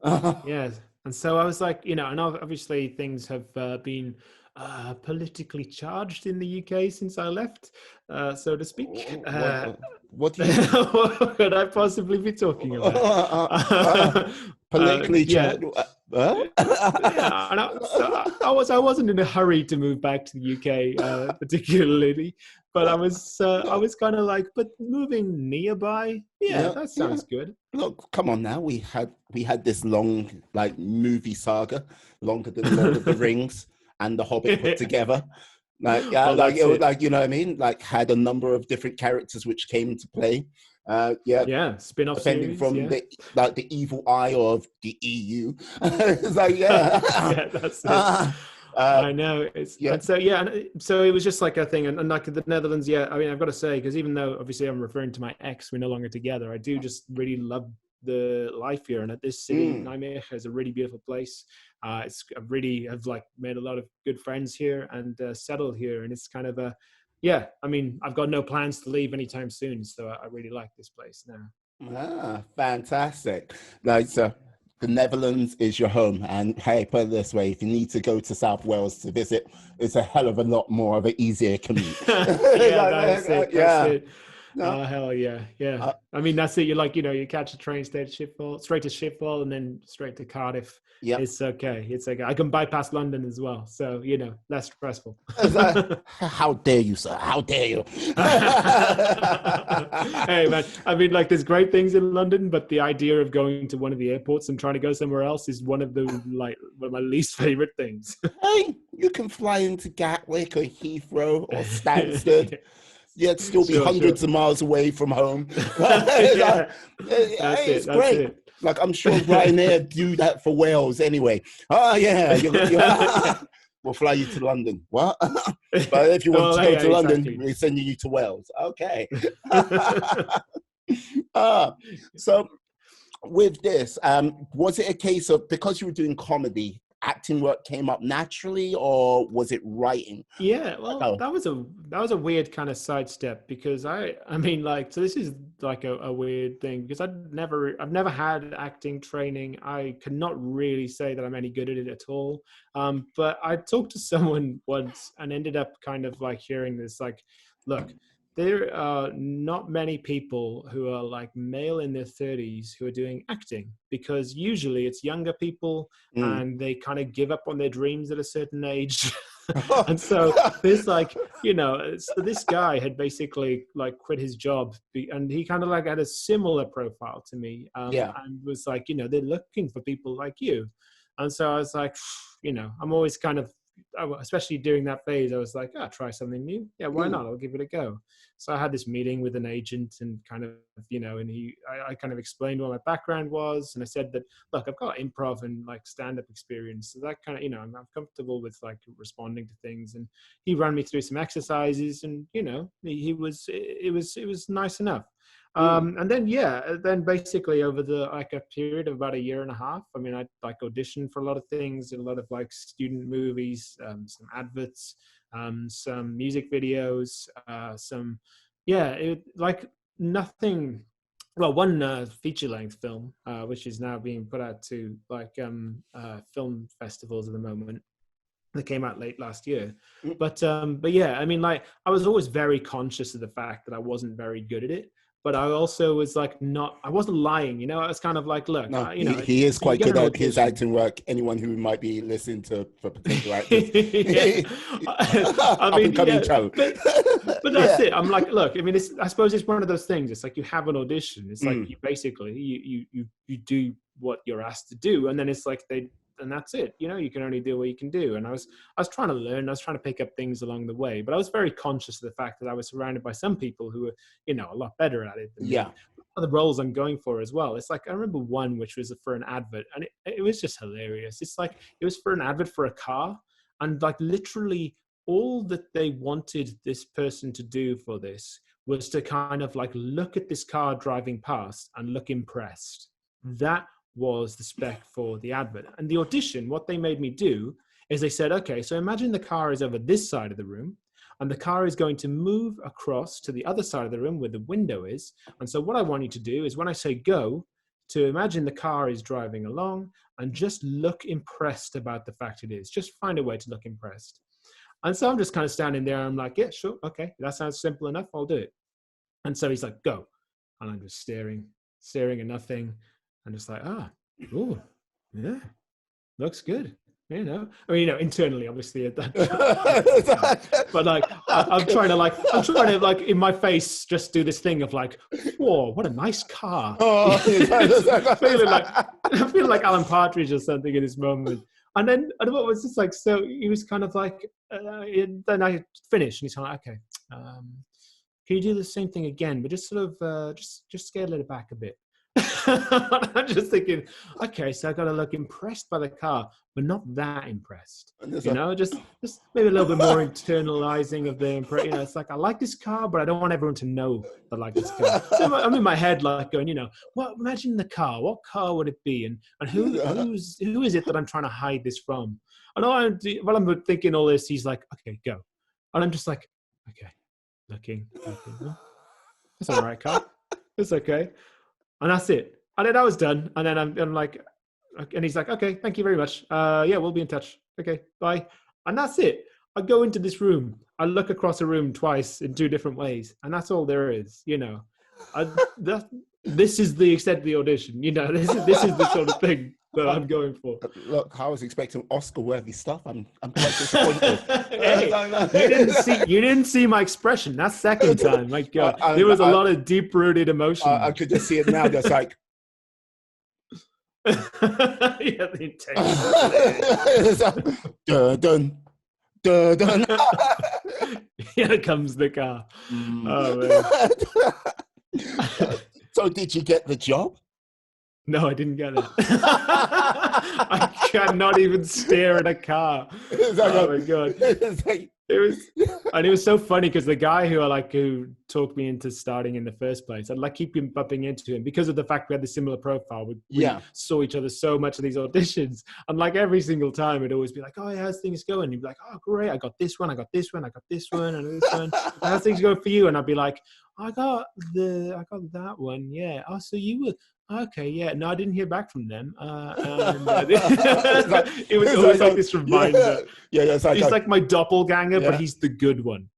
Yeah. And so I was like, you know, and obviously things have been politically charged in the UK since I left, so to speak. What do you what could I possibly be talking about? Politically charged? And I wasn't in a hurry to move back to the UK, particularly, but I was kind of like, but moving nearby, that sounds good. Look, come on now, we had this long like movie saga, longer than Lord of the Rings and The Hobbit put together. Like, it was like, you know what I mean? Like, had a number of different characters which came into play. Spin-off depending series, from the evil eye of the EU. It's like, that's it. I know. So it was just like a thing, and like the Netherlands. I mean, I've got to say, because even though obviously I'm referring to my ex, we're no longer together, I do just really love the life here, and at this city, Nijmegen is a really beautiful place. I really have like made a lot of good friends here and settled here, and it's kind of I mean, I've got no plans to leave anytime soon, so I really like this place now. Fantastic. Like, so the Netherlands is your home, and hey, put it this way, if you need to go to South Wales to visit, it's a hell of a lot more of an easier commute. That's it. No. Hell yeah, yeah. Uh, I mean, that's it. You're like, you catch a train straight to Schiphol, and then straight to Cardiff. yep. It's okay. It's okay. I can bypass London as well, so less stressful. How dare you, sir? How dare you? Hey man, I mean, like, there's great things in London, but the idea of going to one of the airports and trying to go somewhere else is one of my least favorite things. Hey, you can fly into Gatwick or Heathrow or Stansted. Yet still be hundreds of miles away from home. Yeah, It's that's great. it. Like, I'm sure Ryanair do that for Wales anyway. Oh yeah, we'll fly you to London. What? But if you want to go to London, exactly. we're sending you to Wales. Okay. So with this, was it a case of, because you were doing comedy, acting work came up naturally, or was it writing? Yeah, well, that was a weird kind of sidestep, because I mean, like, so this is like a weird thing, because I've never had acting training. I could not really say that I'm any good at it at all. But I talked to someone once and ended up kind of like hearing this, like, look, there are not many people who are like male in their 30s who are doing acting, because usually it's younger people and they kind of give up on their dreams at a certain age. And so there's like, so this guy had basically like quit his job, and he kind of like had a similar profile to me, Yeah. and was like, they're looking for people like you. And so I was like, I'm always kind of, especially during that phase, I was like, try something new. Yeah, why not? I'll give it a go. So I had this meeting with an agent, and kind of, and I kind of explained what my background was. And I said that, look, I've got improv and like stand-up experience. So that kind of, I'm comfortable with like responding to things. And he ran me through some exercises, and, it was nice enough. And then basically over like a period of about a year and a half, I mean, I like auditioned for a lot of things, a lot of like student movies, some adverts, some music videos, like nothing. Well, one feature-length film, which is now being put out to like film festivals at the moment, that came out late last year. But yeah, I mean, like, I was always very conscious of the fact that I wasn't very good at it. But I also was like, I wasn't lying, I was kind of like, look, No, he is quite good at his acting work. Anyone who might be listening to for potential actors, I mean, but that's it. I'm like, look, I mean, I suppose it's one of those things. It's like you have an audition. It's like you basically you do what you're asked to do, and then it's like and that's it. You can only do what you can do. And I was trying to learn. I was trying to pick up things along the way. But I was very conscious of the fact that I was surrounded by some people who were, a lot better at it than me. The roles I'm going for as well. It's like, I remember one which was for an advert, and it was just hilarious. It's like, it was for an advert for a car, and like literally all that they wanted this person to do for this was to kind of like look at this car driving past and look impressed. That was the spec for the advert. And the audition, what they made me do is they said, okay, so imagine the car is over this side of the room, and the car is going to move across to the other side of the room where the window is. And so what I want you to do is, when I say go, to imagine the car is driving along and just look impressed about the fact it is. Just find a way to look impressed. And so I'm just kind of standing there. I'm like, yeah, sure. Okay. That sounds simple enough. I'll do it. And so he's like, go. And I'm just staring at nothing. And just like, oh, yeah, looks good. I mean, internally, obviously, at that. But like, I'm trying to like in my face just do this thing of like, whoa, what a nice car. I'm feeling like Alan Partridge or something in this moment. And then I was just like, so he was kind of like, then I finished, and he's kind of like, okay, can you do the same thing again, but just sort of just scale it back a bit. I'm just thinking, okay, so I got to look impressed by the car, but not that impressed. Just maybe a little bit more internalizing of the impression. It's like, I like this car, but I don't want everyone to know that I like this car. So I'm in my head like going, imagine the car. What car would it be, and who is it that I'm trying to hide this from? And while I'm thinking all this, he's like, okay, go, and I'm just like, okay, looking. That's all right, car. It's okay. And that's it. And then I was done. And then I'm like, and he's like, okay, thank you very much. Yeah, we'll be in touch. Okay, bye. And that's it. I go into this room, I look across a room twice in 2 different ways, and that's all there is, you know. This is the extent of the audition, you know. This is the sort of thing that I'm going for. Look, I was expecting Oscar-worthy stuff. I'm quite disappointed. Hey, you didn't see my expression. That's second time. My God, there was a lot of deep-rooted emotion. I could just see it now. Just like, yeah, the intention. dun dun dun dun. Here comes the car. Oh man. So, did you get the job? No, I didn't get it. I cannot even stare at a car. Oh my God. It was so funny because the guy who talked me into starting in the first place, I'd keep him bumping into him because of the fact we had the similar profile. We saw each other so much of these auditions, and every single time it'd always be like, "Oh, yeah, how's things going?" He'd be like, "Oh, great, I got this one, I got this one, I got this one, and this one. How's things going for you?" And I'd be like, I got that one, yeah. Oh, so you were okay, yeah. No, I didn't hear back from them. It was always like this reminder. It's like he's like my doppelganger, but he's the good one.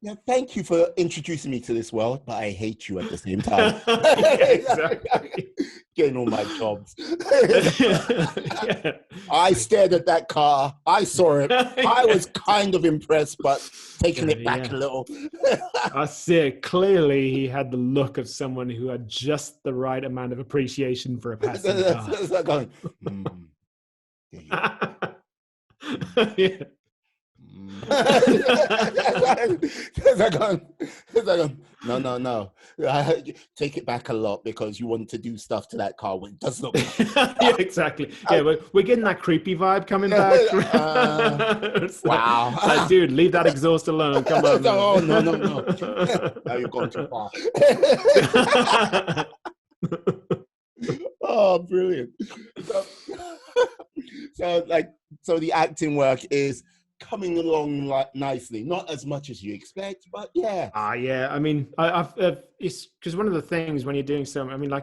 Yeah, thank you for introducing me to this world, but I hate you at the same time. Exactly. Getting all my jobs. I stared at that car. I saw it. I was kind of impressed, but taking it back a little. I see it. Clearly, he had the look of someone who had just the right amount of appreciation for a passing car. It's like going, no. Take it back a lot because you want to do stuff to that car when it does not. Yeah, exactly. Yeah, we're getting that creepy vibe coming back. Wow, dude, leave that exhaust alone. Come on. Oh no. Now you've gone too far. Oh, brilliant. So the acting work is coming along nicely, not as much as you expect, but yeah. I mean, I've it's because one of the things when you're doing something, I mean, I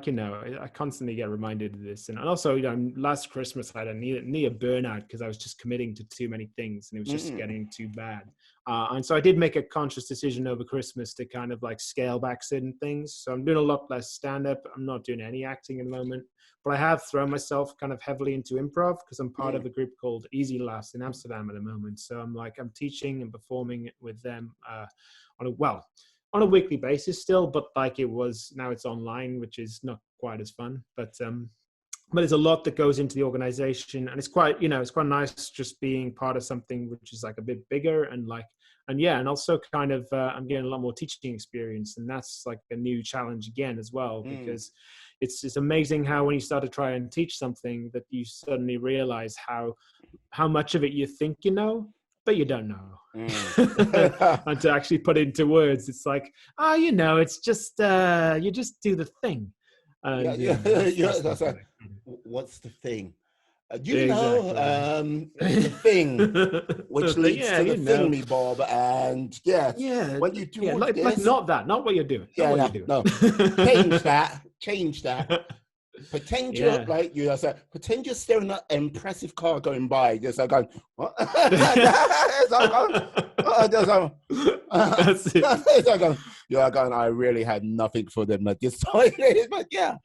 constantly get reminded of this, and also, last Christmas I had a near burnout because I was just committing to too many things, and it was just getting too bad. And so I did make a conscious decision over Christmas to kind of scale back certain things. So I'm doing a lot less stand-up. I'm not doing any acting at the moment, but I have thrown myself kind of heavily into improv because I'm part of a group called Easy Laughs in Amsterdam at the moment. So I'm teaching and performing with them on a weekly basis still, but now it's online, which is not quite as fun, but there's a lot that goes into the organization, and it's quite nice just being part of something which is a bit bigger and also kind of I'm getting a lot more teaching experience, and that's a new challenge again as well, because it's amazing how when you start to try and teach something that you suddenly realize how much of it you think you know, but you don't know. And to actually put it into words, it's it's just you just do the thing. That's what's the thing? The thing, which leads to the thing, me Bob, and when you do this, not what you're doing. No, change that. Pretend pretend you're staring at an impressive car going by, just going, what? That's it. You're going, I really had nothing for them at this time, but yeah.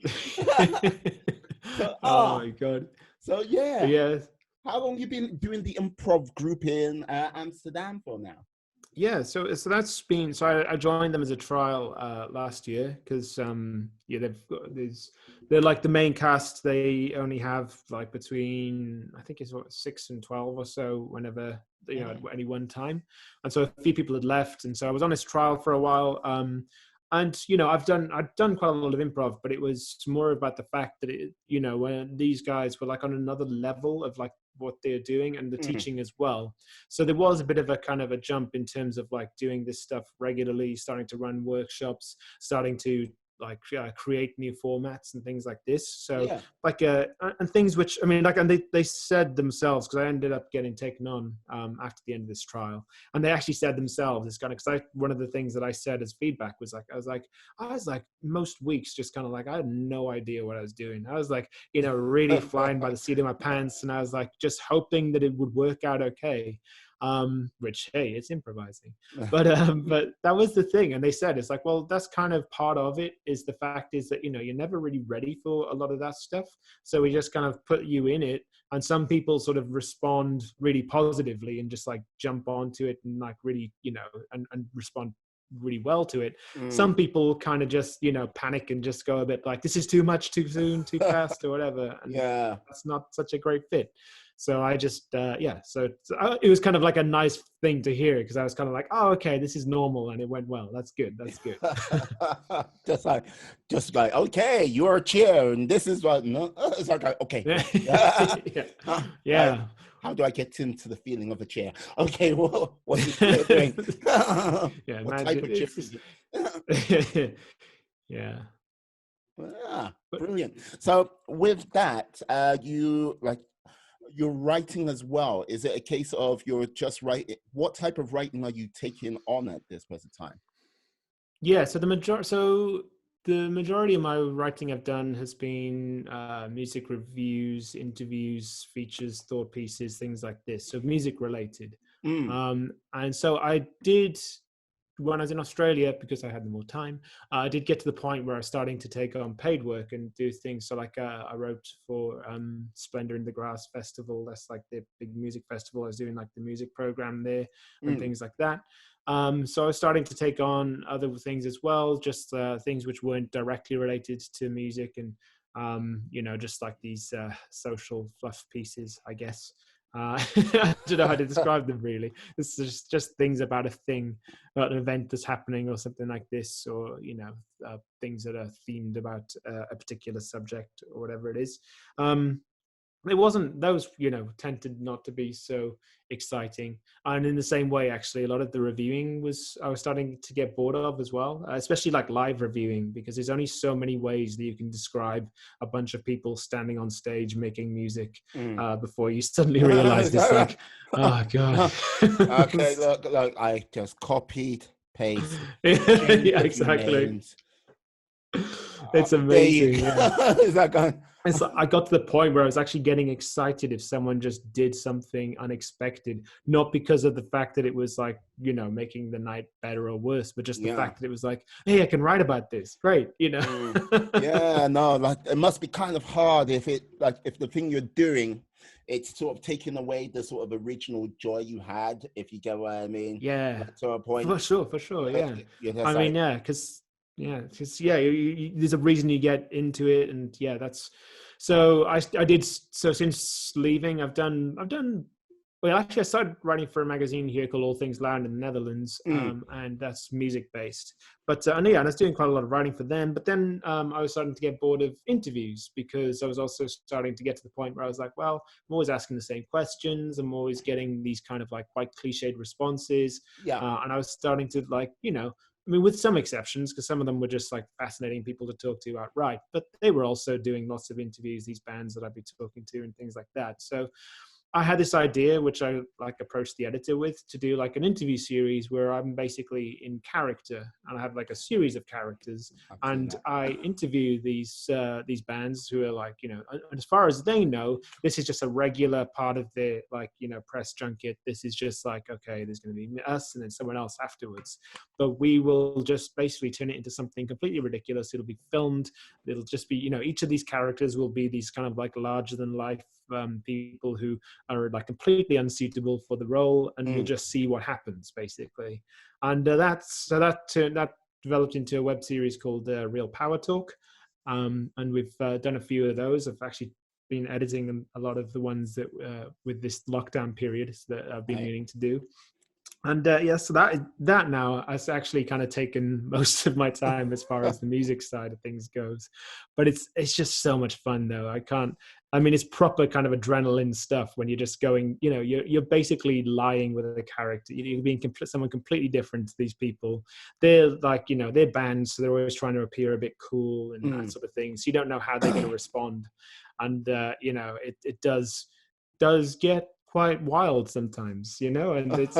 Oh my God. So yeah. Yes. How long have you been doing the Improv Group in Amsterdam for now? Yeah, so that's been. So I joined them as a trial last year because they're like the main cast. They only have between, I think it's 6 and 12 or so whenever at any one time, and so a few people had left, and so I was on this trial for a while. And I've done quite a lot of improv, but it was more about the fact that when these guys were on another level of what they're doing and the teaching as well. So there was a bit of a kind of a jump in terms of doing this stuff regularly, starting to run workshops, starting to create new formats and things like this. So and things which, I mean, and they said themselves, because I ended up getting taken on after the end of this trial, and they actually said themselves, it's kind of, because one of the things that I said as feedback was I was most weeks just kind of I had no idea what I was doing. I was really flying by the seat of my pants, and I was just hoping that it would work out okay. which, hey, it's improvising. But that was the thing. And they said, it's like, well, that's kind of part of it, is the fact is that, you're never really ready for a lot of that stuff. So we just kind of put you in it. And some people sort of respond really positively and just like jump onto it and like really, and respond really well to it. Some people kind of just panic and just go a bit like, this is too much, too soon, too fast, or whatever, and that's not such a great fit. So I just so it was kind of like a nice thing to hear, because I was kind of like, oh, okay, this is normal, and it went well. That's good. just like okay, you're a chair and this is what, no, it's like, okay. Yeah. How do I get into the feeling of a chair? Okay, well, what is the doing? What type of chair is it? Yeah. Brilliant. So with that, you're writing as well. Is it a case of you're just writing? What type of writing are you taking on at this present time? Yeah, so the majority of my writing I've done has been music reviews, interviews, features, thought pieces, things like this. So music related. And so I did, when I was in Australia, because I had more time, I did get to the point where I was starting to take on paid work and do things. So like I wrote for Splendor in the Grass Festival. That's like the big music festival. I was doing like the music program there and things like that. So I was starting to take on other things as well, just things which weren't directly related to music, and just like these social fluff pieces, I guess. I don't know how to describe them really. This is just things about a thing, about an event that's happening or something like this, or things that are themed about a particular subject or whatever it is. It wasn't, those tended not to be so exciting. And in the same way, actually, a lot of the reviewing I was starting to get bored of as well, especially like live reviewing, because there's only so many ways that you can describe a bunch of people standing on stage making music before you suddenly realize it's like, oh God. Okay, look, I just copied, paste, yeah, exactly. It's amazing. Is that going? It's like I got to the point where I was actually getting excited if someone just did something unexpected, not because of the fact that it was like, making the night better or worse, but just the fact that it was like, hey, I can write about this. Great. Yeah, no, like it must be kind of hard if the thing you're doing, it's sort of taking away the sort of original joy you had, if you get what I mean. Yeah. Like, to a point. For sure. Yeah. I mean, because there's a reason you get into it, and that's. So I did. So since leaving, I've done. Well, actually, I started writing for a magazine here called All Things Loud in the Netherlands, and that's music based. But and I was doing quite a lot of writing for them. But then I was starting to get bored of interviews, because I was also starting to get to the point where I was like, well, I'm always asking the same questions. I'm always getting these kind of like quite cliched responses. And I was starting to like, I mean, with some exceptions, because some of them were just like fascinating people to talk to outright, but they were also doing lots of interviews, these bands that I'd be talking to and things like that. So I had this idea, which I like approached the editor with, to do like an interview series where I'm basically in character, and I have like a series of characters, and I interview these bands who are like, as far as they know, this is just a regular part of their like, press junket. This is just like, okay, there's going to be us and then someone else afterwards, but we will just basically turn it into something completely ridiculous. It'll be filmed. It'll just be, each of these characters will be these kind of like larger than life people who are like completely unsuitable for the role, and we'll just see what happens basically. And that developed into a web series called Real Power Talk, and we've done a few of those. I've actually been editing a lot of the ones that with this lockdown period that I've been meaning to do. And so that now has actually kind of taken most of my time as far as the music side of things goes. But it's just so much fun though. It's proper kind of adrenaline stuff when you're just going, you're basically lying with a character. You're being someone completely different to these people. They're like, they're bands, so they're always trying to appear a bit cool and that sort of thing. So you don't know how they're going to respond. And, it does get quite wild sometimes, and there's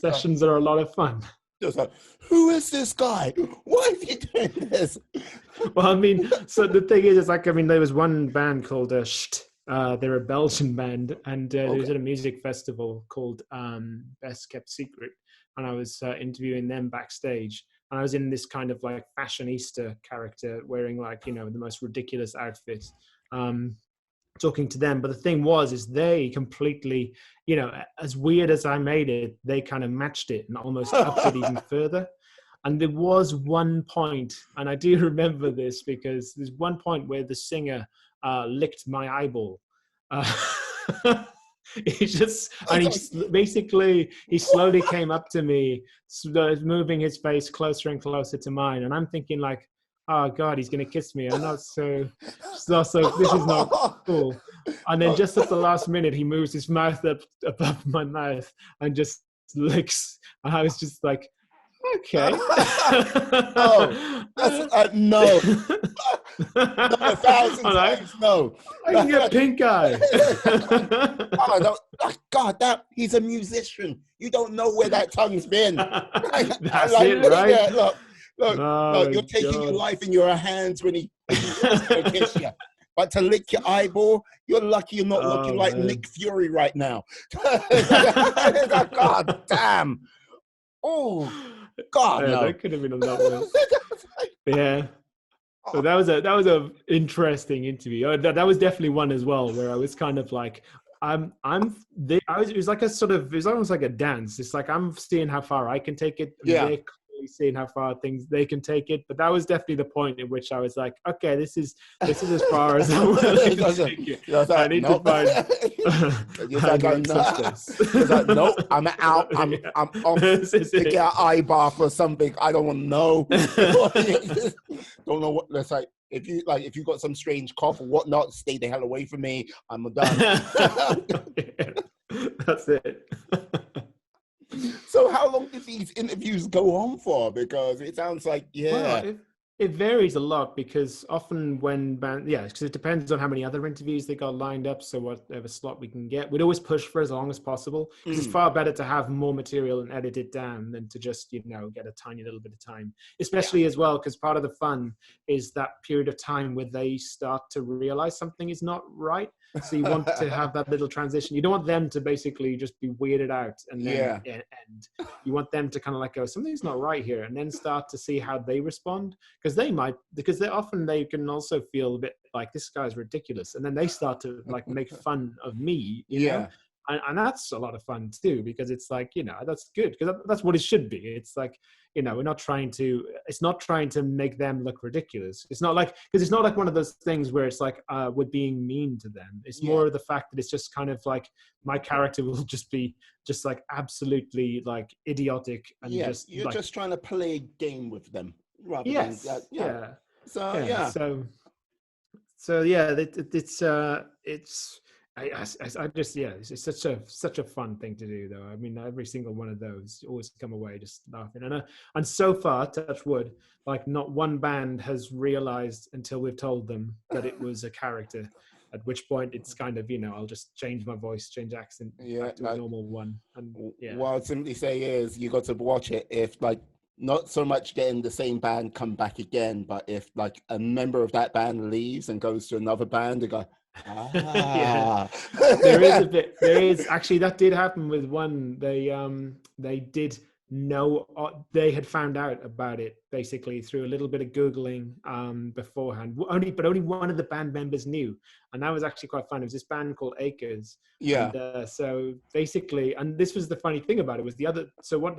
sessions that are a lot of fun. Just like, who is this guy? Why is he doing this? Well, so the thing is, there was one band called They're a Belgian band, and they was Okay. at a music festival called Best Kept Secret, and I was interviewing them backstage. And I was in this kind of like fashionista character, wearing like the most ridiculous outfits, talking to them. But the thing was, is they completely, as weird as I made it, they kind of matched it and almost upped it even further. And there was one point, and I do remember this because there's one point where the singer licked my eyeball. Uh, he just, and basically, he slowly came up to me, moving his face closer and closer to mine. And I'm thinking like, oh God, he's going to kiss me. I'm not so this is not cool. And then just at the last minute, he moves his mouth up above my mouth and just licks. And I was just like, okay. Oh, that's no. No, 1,000 times no. I can get pink eye. Oh, no. God, he's a musician. You don't know where that tongue's been. That's it, right? There, look, you're taking your life in your hands when he kiss you. But to lick your eyeball, you're lucky you're not looking like Nick Fury right now. God damn. Oh, God, yeah, no. That could have been a lot worse. Yeah. So that was a interesting interview. That was definitely one as well where I was kind of like, it was like a sort of, it was almost like a dance. It's like I'm seeing how far I can take it. And they're clearly seeing how far they can take it. But that was definitely the point in which I was like, okay, this is as far as I'm willing to take it. I need to find. Nope, I'm out. I'm off to get an eye bath or something. I don't want to know. Don't know what. That's like. If you got some strange cough or whatnot, stay the hell away from me. I'm done. That's it. So how long did these interviews go on for? Because it sounds like, Well, it varies a lot because often when because it depends on how many other interviews they got lined up. So whatever slot we can get, we'd always push for as long as possible because it's far better to have more material and edit it down than to just get a tiny little bit of time. Especially as well because part of the fun is that period of time where they start to realize something is not right. So you want to have that little transition. You don't want them to basically just be weirded out and then end. You want them to kind of like go, something's not right here, and then start to see how they respond. Because they can also feel a bit like this guy's ridiculous, and then they start to like make fun of me, you know. And that's a lot of fun too, because it's like, that's good because that's what it should be. It's like, we're not trying to, it's not trying to make them look ridiculous. It's not like, because it's not like one of those things where it's like, we're being mean to them. It's more the fact that it's just kind of like my character will just be just like absolutely like idiotic. And you're like, just trying to play a game with them rather than that. It's such a fun thing to do, though. I mean, every single one of those always come away just laughing. And so far, touch wood, like not one band has realized until we've told them that it was a character. At which point it's kind of, I'll just change my voice, change accent back to a normal one. And what I'd simply say is you got to watch it if like not so much getting the same band come back again, but if like a member of that band leaves and goes to another band, they go, there is actually, that did happen with one. They did know, they had found out about it basically through a little bit of Googling beforehand. Only one of the band members knew, and that was actually quite fun. It was this band called Acres. And, so basically, and this was the funny thing about it, was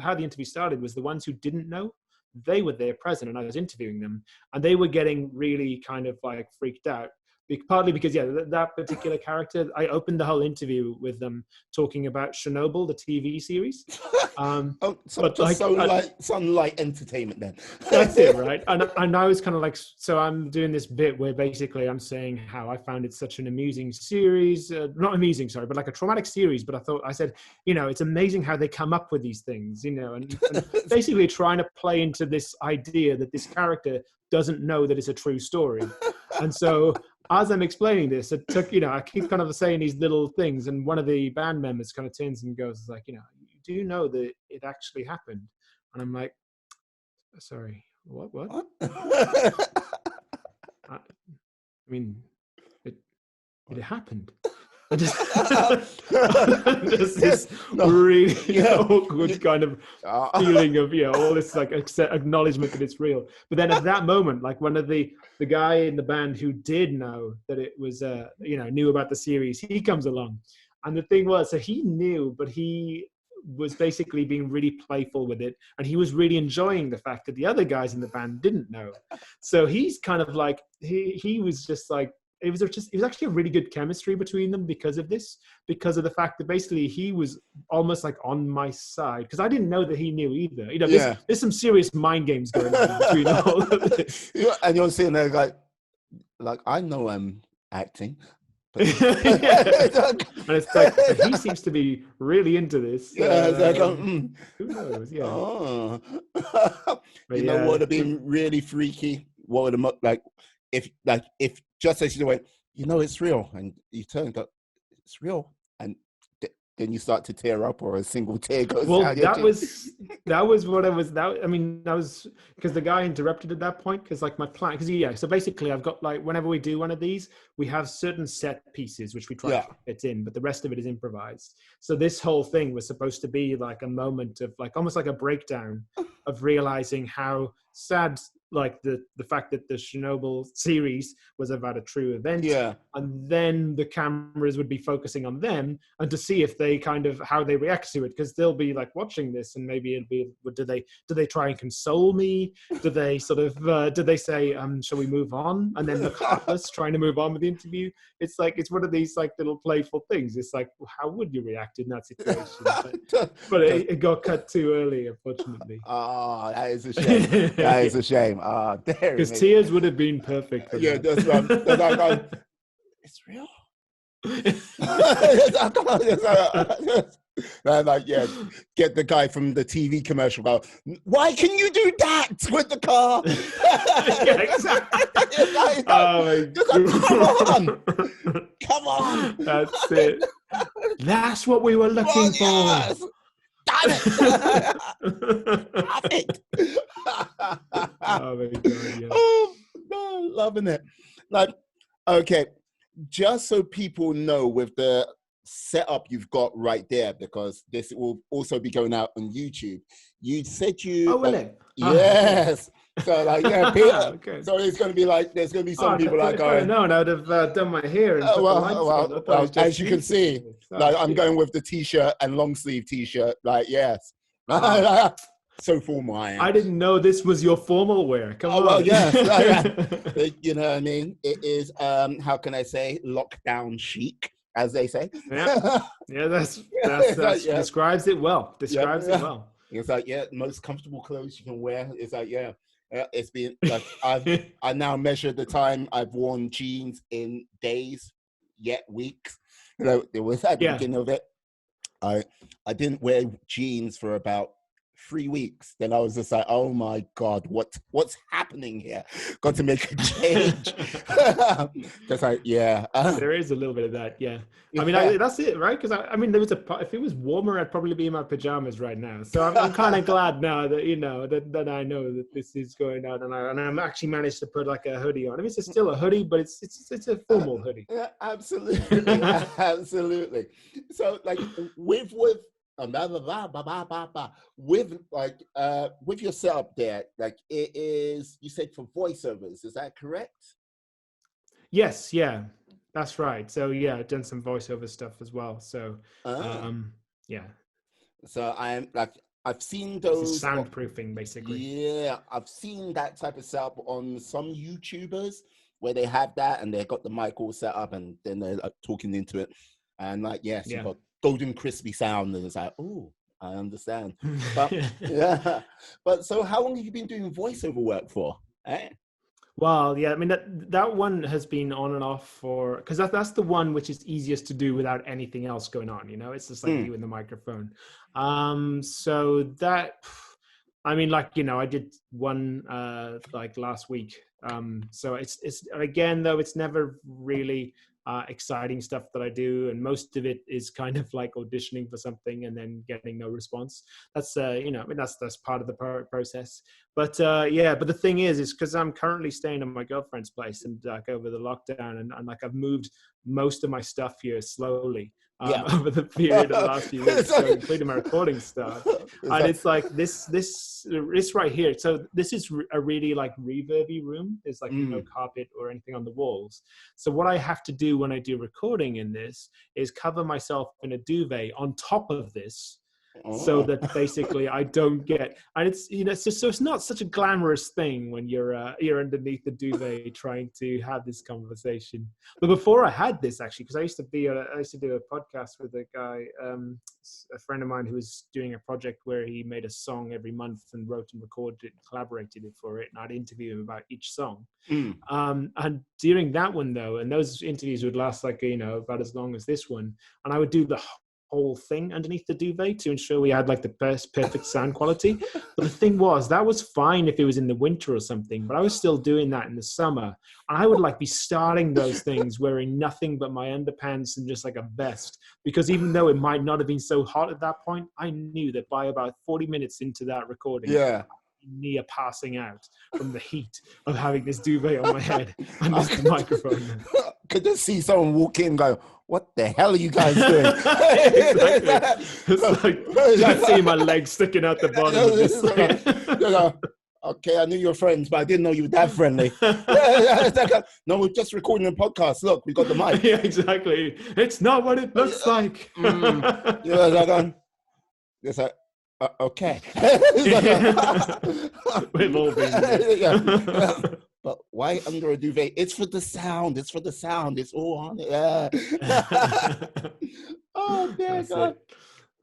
how the interview started was the ones who didn't know, they were there present and I was interviewing them, and they were getting really kind of like freaked out. Partly because that particular character, I opened the whole interview with them talking about Chernobyl, the TV series. Some light entertainment then. That's it, right? And I was kind of like, so I'm doing this bit where basically I'm saying how I found it such an amusing series, not amusing, sorry, but like a traumatic series. But I said, it's amazing how they come up with these things, and basically trying to play into this idea that this character doesn't know that it's a true story. And so as I'm explaining this, it took, I keep kind of saying these little things, and one of the band members kind of turns and goes like, do you know that it actually happened? And I'm like, sorry, what? I mean, it happened. And just, just this really awkward kind of feeling of all this like acknowledgement that it's real. But then at that moment, like one of the guy in the band who did know that it was knew about the series, he comes along, and the thing was, so he knew, but he was basically being really playful with it, and he was really enjoying the fact that the other guys in the band didn't know. So he's kind of like he was just like, it was actually a really good chemistry between them because of the fact that basically he was almost like on my side, because I didn't know that he knew either. There's some serious mind games going on between all of this. And you're sitting there like I know I'm acting. And it's like, but he seems to be really into this. Who knows? Yeah. Oh. What would have been really freaky? What would have like if just as you went, it's real, and you turn and go, it's real, and then you start to tear up, or a single tear goes down. Well, that was what I was. That was because the guy interrupted at that point, because like my plan. Because so basically, I've got like, whenever we do one of these, we have certain set pieces which we try to fit in, but the rest of it is improvised. So this whole thing was supposed to be like a moment of like almost like a breakdown of realizing how sad, like the fact that the Chernobyl series was about a true event, and then the cameras would be focusing on them, and to see if they kind of how they react to it, because they'll be like watching this, and maybe it'll be, do they try and console me? Do they sort of do they say, shall we move on? And then look heartless, trying to move on with the interview. It's like, it's one of these like little playful things. It's like, how would you react in that situation? But it got cut too early, unfortunately. Oh, that is a shame. That is a shame. Because tears would have been perfect. Yeah, that's right. It's real. Get the guy from the TV commercial. Go, why can you do that with the car? Yeah, exactly. Come on. That's it. That's what we were looking for. Yes. Damn it! Stop it! Oh my God, yeah. Oh no, loving it. Like, okay, just so people know with the setup you've got right there, because this will also be going out on YouTube. You said you. Oh, will it? Yes. So like, yeah, Peter. Okay. So it's going to be like, there's going to be some people like going. No, I'd have done my hair. And well, as you can see, like I'm going with the t-shirt and long sleeve t-shirt. Like, yes. So formal I am. I didn't know this was your formal wear. Come on. Well, yes. You know what I mean? It is, how can I say, lockdown chic, as they say. Yeah, that's describes it well. Describes it well. It's like, most comfortable clothes you can wear. It's like, it's been like, I now measure the time I've worn jeans in days, yet weeks. It was at the beginning of it. I didn't wear jeans for about 3 weeks. Then I was just like, oh my God, what's happening here? Got to make a change. Just like, there is a little bit of that, yeah. I mean, that's it, right? Because I mean, if it was warmer, I'd probably be in my pajamas right now. So I'm kind of glad now that that I know that this is going on, and I'm actually managed to put like a hoodie on. I mean, it's still a hoodie, but it's a formal hoodie. Yeah, absolutely, absolutely. So like with with your setup there, like it is, you said for voiceovers, is that correct? Yes, yeah, that's right. So I've done some voiceover stuff as well. So so I've seen those soundproofing, basically. Yeah, I've seen that type of setup on some YouTubers where they have that and they've got the mic all set up and then they're like talking into it, and like you've got golden crispy sound, and it's like, oh, I understand. But but so how long have you been doing voiceover work for? Well, I mean that one has been on and off for, because that's the one which is easiest to do without anything else going on. It's just like you and the microphone. So that, I mean, like, I did one like last week. So it's again, though, it's never really exciting stuff that I do, and most of it is kind of like auditioning for something and then getting no response. That's that's part of the process. But but the thing is because I'm currently staying at my girlfriend's place, and like over the lockdown, and like I've moved most of my stuff here slowly over the period of the last few weeks, so including my recording stuff. And it's like this right here. So this is a really like reverby room. There's like no carpet or anything on the walls. So what I have to do when I do recording in this is cover myself in a duvet on top of this, so that basically I don't get, and it's so it's not such a glamorous thing when you're underneath the duvet trying to have this conversation. But before I had this, actually, because I used to do a podcast with a guy, a friend of mine who was doing a project where he made a song every month and wrote and recorded it and collaborated it for it, and I'd interview him about each song. And during that one though, and those interviews would last like about as long as this one, and I would do the whole thing underneath the duvet to ensure we had like the best perfect sound quality. But the thing was, that was fine if it was in the winter or something, but I was still doing that in the summer, and I would like be starting those things wearing nothing but my underpants and just like a vest, because even though it might not have been so hot at that point, I knew that by about 40 minutes into that recording, near passing out from the heat of having this duvet on my head and this microphone. Could just see someone walk in and go, what the hell are you guys doing? Exactly. It's like just seeing my legs sticking out the bottom of this thing. Okay, I knew you were friends, but I didn't know you were that friendly. No, we're just recording a podcast. Look, we got the mic. Yeah, exactly. It's not what it looks like. It's like, okay. We've all been there. But why under a duvet? It's for the sound. It's for the sound. It's all on it. Yeah. Oh, dear God.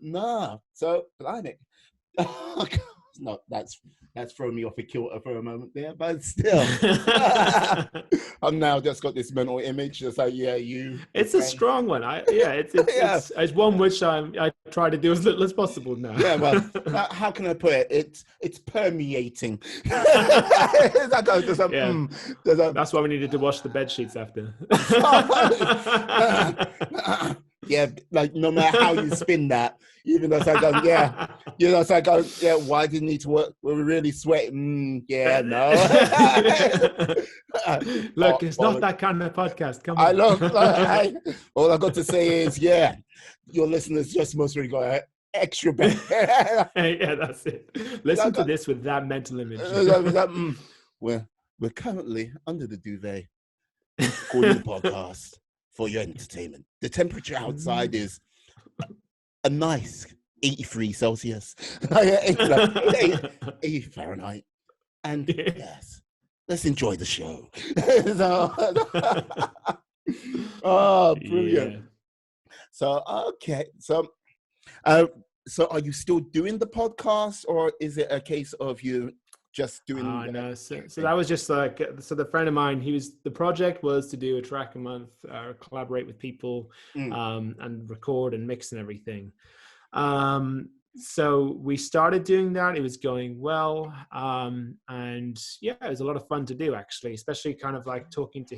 No. So, blimey. No, that's thrown me off a kilter for a moment there, but still. I'm now just got this mental image. It's like, you. It's a strong one. It's one which I try to do as little as possible now. Yeah, well, how can I put it? It's permeating. That's why we needed to wash the bed sheets after. Yeah, like no matter how you spin that, even though it's like, why did you need to work? We're really sweating. Yeah, no. Look, it's not that kind of podcast. Come on. I love. All I got to say is, your listeners just must really go extra bad. Yeah, that's it. Listen to this with that mental image. We're currently under the duvet recording the podcast for your entertainment. The temperature outside is a nice 83 Celsius, 80 Fahrenheit. And yes, let's enjoy the show. Oh, brilliant. Yeah. So, okay. So are you still doing the podcast, or is it a case of you just doing no, so that was just like, so the friend of mine, the project was to do a track a month, collaborate with people, and record and mix and everything. So we started doing that. It was going well, and it was a lot of fun to do, actually, especially kind of like talking to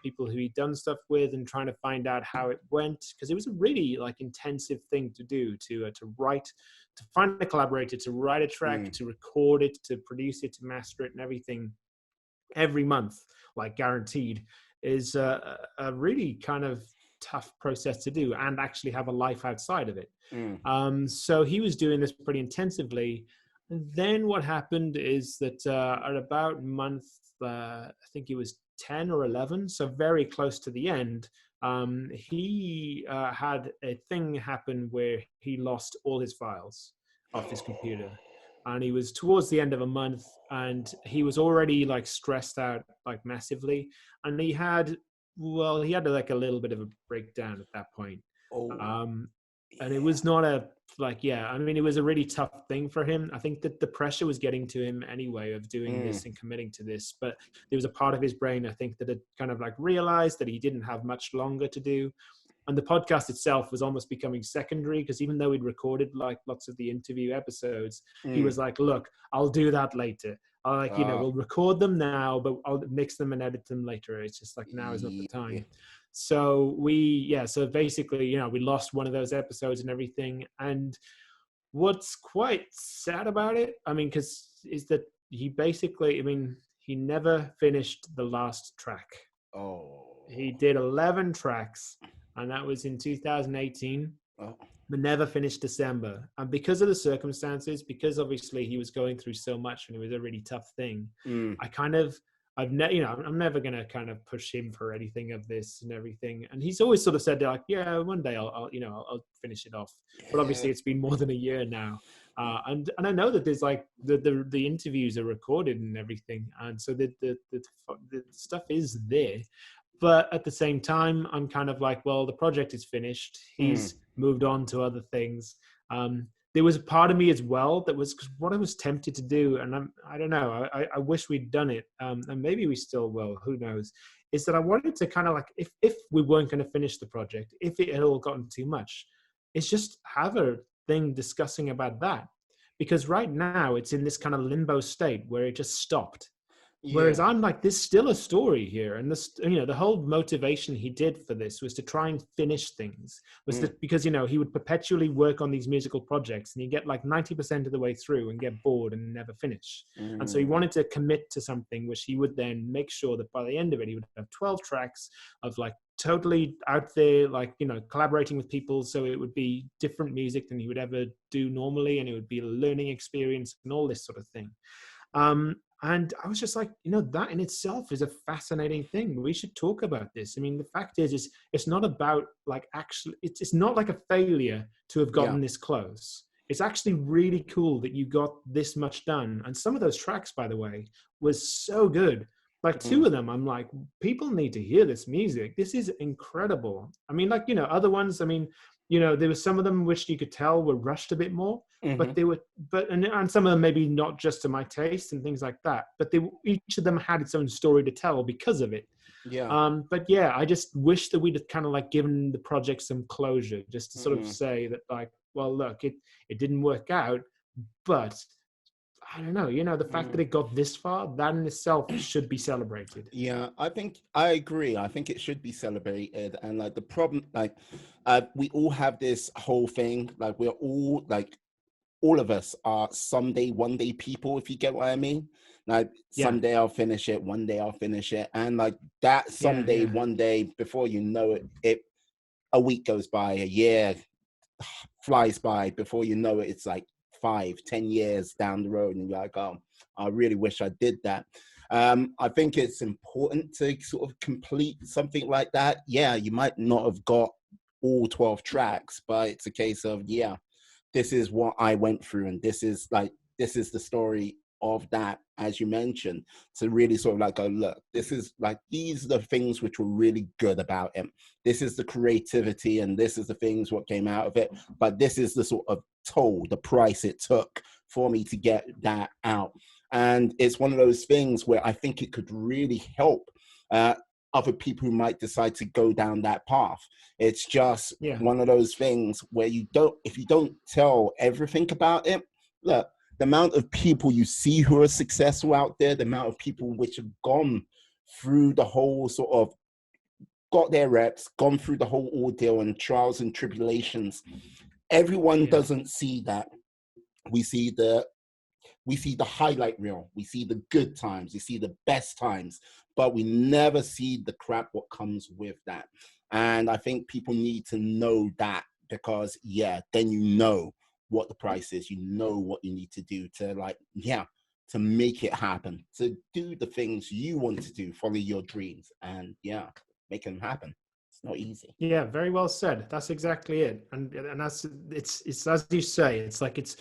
people who he'd done stuff with, and trying to find out how it went, because it was a really like intensive thing to do, to write, to find a collaborator, to write a track, to record it, to produce it, to master it, and everything every month, like guaranteed, is a really kind of tough process to do, and actually have a life outside of it. So he was doing this pretty intensively. And then what happened is that at about month, I think it was 10 or 11, so very close to the end, he had a thing happen where he lost all his files off his computer. And he was towards the end of a month, and he was already like stressed out like massively. And he had like a little bit of a breakdown at that point. And it was not it was a really tough thing for him. I think that the pressure was getting to him anyway of doing this and committing to this. But there was a part of his brain, I think, that had kind of like realized that he didn't have much longer to do. And the podcast itself was almost becoming secondary, because even though he'd recorded like lots of the interview episodes, he was like, look, I'll do that later. like, we'll record them now, but I'll mix them and edit them later. It's just like, now is not the Yeah. time. So so basically, we lost one of those episodes and everything. And what's quite sad about it, I mean, is that he basically, he never finished the last track. Oh. He did 11 tracks, and that was in 2018. Oh. But never finished December. And because of the circumstances, because obviously he was going through so much and it was a really tough thing, I'm never going to kind of push him for anything of this and everything. And he's always sort of said like, yeah, one day I'll finish it off. But obviously it's been more than a year now. And I know that there's like the interviews are recorded and everything. And so the stuff is there. But at the same time, I'm kind of like, well, the project is finished. He's moved on to other things. There was a part of me as well that was what I was tempted to do. And I don't know, I wish we'd done it. And maybe we still will, who knows, is that I wanted to kind of like, if we weren't going to finish the project, if it had all gotten too much, it's just have a thing discussing about that. Because right now it's in this kind of limbo state where it just stopped. Yeah. Whereas I'm like, there's still a story here. And this, the whole motivation he did for this was to try and finish things, because, he would perpetually work on these musical projects and he'd get like 90% of the way through and get bored and never finish. And so he wanted to commit to something, which he would then make sure that by the end of it, he would have 12 tracks of like totally out there, like, collaborating with people. So it would be different music than he would ever do normally. And it would be a learning experience and all this sort of thing. And I was just like, that in itself is a fascinating thing. We should talk about this. I mean, the fact is it's not about like actually, it's not like a failure to have gotten this close. It's actually really cool that you got this much done. And some of those tracks, by the way, was so good. Like two of them, I'm like, people need to hear this music. This is incredible. I mean, like, other ones, I mean, there were some of them which you could tell were rushed a bit more, but they were, and some of them maybe not just to my taste and things like that, but each of them had its own story to tell because of it. Yeah. But yeah, I just wish that we'd have kind of like given the project some closure, just to sort of say that like, well, look, it didn't work out, but I don't know, the fact that it got this far, that in itself should be celebrated. Yeah, I agree. I think it should be celebrated. And like the problem, like we all have this whole thing, like we're all like, all of us are someday, one day people, if you get what I mean. Like someday I'll finish it, one day I'll finish it. And like that someday, one day, before you know it, a week goes by, a year flies by, before you know it, it's like 5-10 years down the road and you're like, oh, I really wish I did that. I think it's important to sort of complete something like that. Yeah, you might not have got all 12 tracks, but it's a case of, this is what I went through, and this is the story of that, as you mentioned, to really sort of like go, look, this is like, these are the things which were really good about it. This is the creativity, and this is the things what came out of it. But this is the sort of toll, the price it took for me to get that out. And it's one of those things where I think it could really help other people who might decide to go down that path. It's just one of those things where if you don't tell everything about it, look, the amount of people you see who are successful out there, the amount of people which have gone through the whole sort of, got their reps, gone through the whole ordeal and trials and tribulations, everyone doesn't see that. We see the highlight reel, we see the good times, we see the best times, but we never see the crap what comes with that. And I think people need to know that, because then you know what the price is, you know what you need to do to to make it happen, to do the things you want to do, follow your dreams, and make them happen. It's not easy. Yeah, very well said. That's exactly it. And that's it's as you say, it's like it's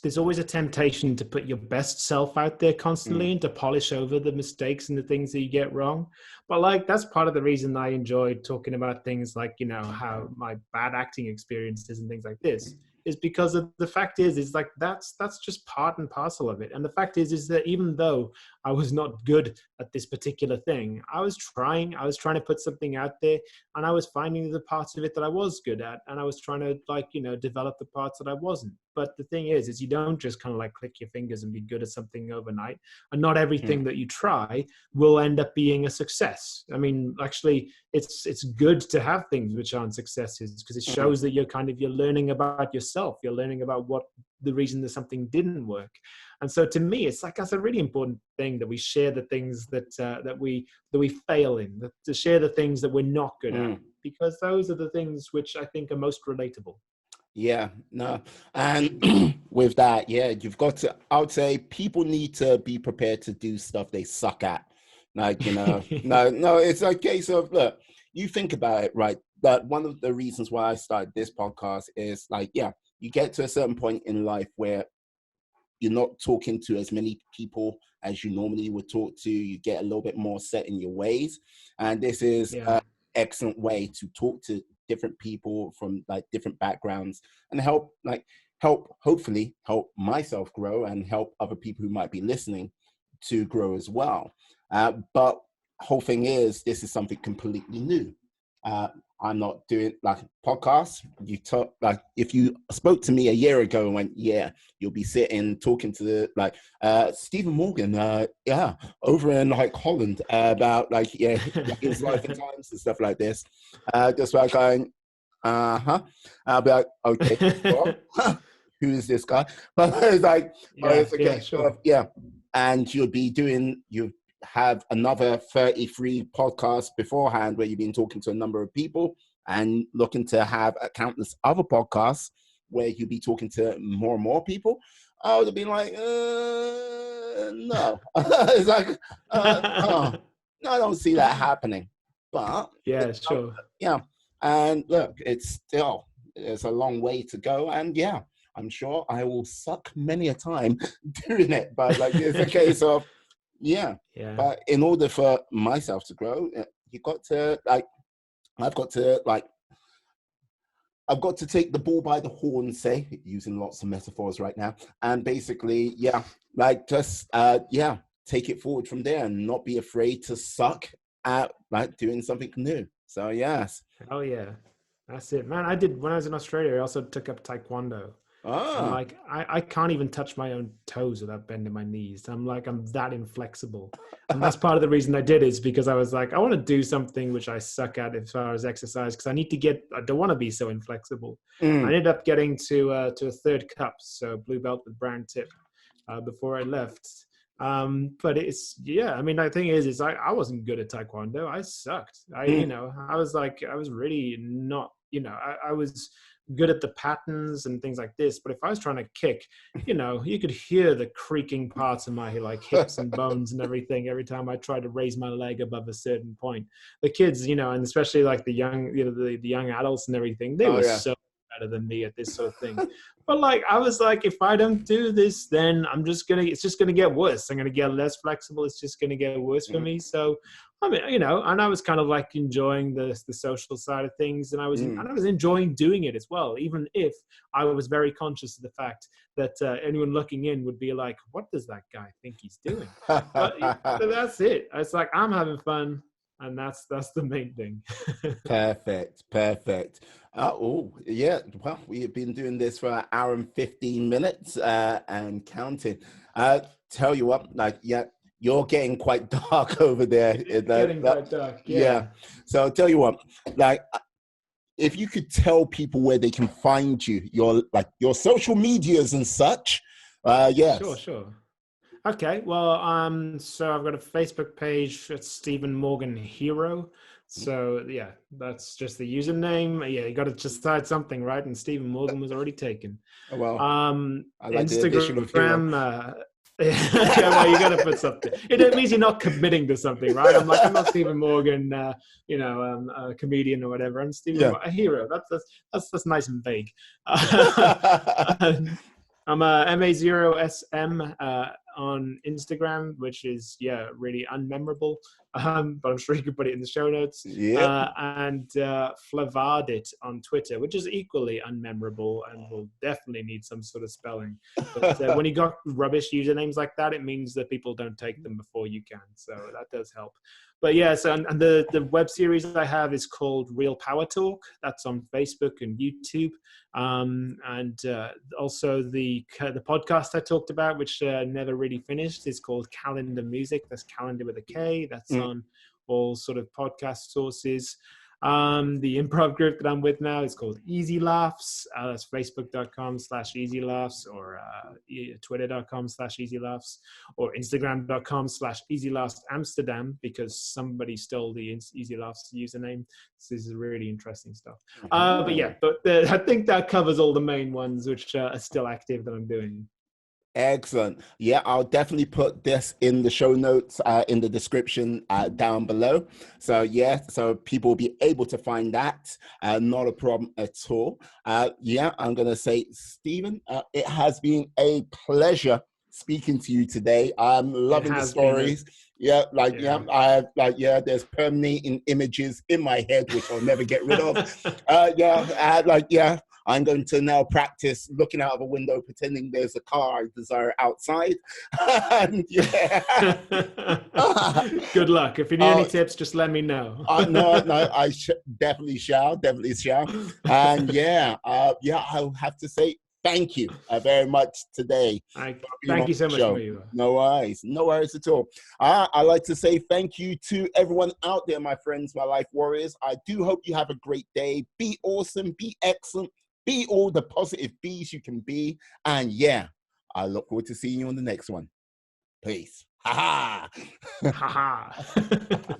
there's always a temptation to put your best self out there constantly and to polish over the mistakes and the things that you get wrong. But like, that's part of the reason I enjoy talking about things like, how my bad acting experiences and things like this is because of the fact is like, that's just part and parcel of it. And the fact is that even though I was not good at this particular thing, I was trying to put something out there, and I was finding the parts of it that I was good at, and I was trying to develop the parts that I wasn't. But the thing is you don't just kind of like click your fingers and be good at something overnight. And not everything that you try will end up being a success. I mean, actually, it's good to have things which aren't successes, because it shows that you're learning about yourself. You're learning about what the reason that something didn't work. And so to me, it's like, that's a really important thing, that we share the things that we fail in, to share the things that we're not good at, because those are the things which I think are most relatable. Yeah, no. And with that, yeah, you've got to, I would say people need to be prepared to do stuff they suck at. Like, no, it's a case of, look, you think about it, right? But one of the reasons why I started this podcast is like, yeah, you get to a certain point in life where you're not talking to as many people as you normally would talk to. You get a little bit more set in your ways. And this is an excellent way to talk to different people from like different backgrounds and hopefully help myself grow and help other people who might be listening to grow as well. But whole thing is, this is something completely new. I'm not doing like podcasts. You talk like, if you spoke to me a year ago and went, yeah, you'll be sitting talking to the Stephen Morgan, over in like Holland about like his life and times and stuff like this. Just like going, I'll be like, okay, well, who is this guy? But it's like, it's okay, sure. And you have another 33 podcasts beforehand where you've been talking to a number of people and looking to have countless other podcasts where you'll be talking to more and more people. I would have been like, no. It's like, no, I don't see that happening. But sure. And look, there's a long way to go. And I'm sure I will suck many a time doing it. But like, it's a case of, but in order for myself to grow, you've got to I've got to take the bull by the horn, say, using lots of metaphors right now, and basically, take it forward from there and not be afraid to suck at like doing something new. So yes. Oh yeah, that's it, man. When I was in Australia, I also took up Taekwondo. And like, I can't even touch my own toes without bending my knees. I'm that inflexible. And that's part of the reason I did, is because I was like, I want to do something which I suck at as far as exercise, because I don't want to be so inflexible. I ended up getting to a third cup, so blue belt with brown tip, before I left. But it's, I mean, the thing is I wasn't good at Taekwondo. I sucked. I was really not, I was good at the patterns and things like this, but if I was trying to kick, you could hear the creaking parts of my like hips and bones and everything every time I tried to raise my leg above a certain point. The kids, and especially like the young, the young adults and everything, they were so better than me at this sort of thing. But like, I was like, if I don't do this, then it's just gonna get worse. I'm gonna get less flexible. It's just gonna get worse for me. So I mean, and I was kind of like enjoying the social side of things, and I was enjoying doing it as well, even if I was very conscious of the fact that anyone looking in would be like, what does that guy think he's doing? But that's it. It's like, I'm having fun, and that's the main thing. Perfect. Well, we have been doing this for an hour and 15 minutes and counting. Tell you what, you're getting quite dark over there. Quite dark. Yeah. So I'll tell you what, if you could tell people where they can find you, your social medias and such. Yes. Sure. Okay. Well, so I've got a Facebook page. It's Stephen Morgan Hero. So that's just the username. You got to just start something, right? And Stephen Morgan was already taken. Oh, well, I like Instagram. Well, you got to put something. It means you're not committing to something, right? I'm not Stephen Morgan, a comedian or whatever. I'm Stephen, a hero. That's nice and vague. I'm a MA0SM on Instagram, which is really unmemorable. But I'm sure you could put it in the show notes. Yep. And Flavardit on Twitter, which is equally unmemorable and will definitely need some sort of spelling. But when you got rubbish usernames like that, it means that people don't take them before you can. So that does help. But so and the web series I have is called Real Power Talk. That's on Facebook and YouTube. And also the podcast I talked about, which never really finished, is called Calendar Music. That's calendar with a K. That's on all sort of podcast sources. The improv group that I'm with now is called Easy Laughs. That's facebook.com/Easy Laughs, or twitter.com/Easy Laughs, or instagram.com/Easy Laughs Amsterdam, because somebody stole the Easy Laughs username. So this is really interesting stuff. But I think that covers all the main ones which are still active that I'm doing. Excellent. Yeah, I'll definitely put this in the show notes, in the description down below. So so people will be able to find that. Not a problem at all. I'm going to say, Stephen, it has been a pleasure speaking to you today. I'm loving the stories. There's permeating images in my head which I'll never get rid of. I'm going to now practice looking out of a window, pretending there's a car I desire outside. And, good luck. If you need any tips, just let me know. No, I definitely shall. And I'll have to say thank you very much today. Thank you so much for you. No worries at all. I'd like to say thank you to everyone out there, my friends, my life warriors. I do hope you have a great day. Be awesome, be excellent, be all the positive bees you can be. And I look forward to seeing you on the next one. Peace. Ha ha. Ha ha.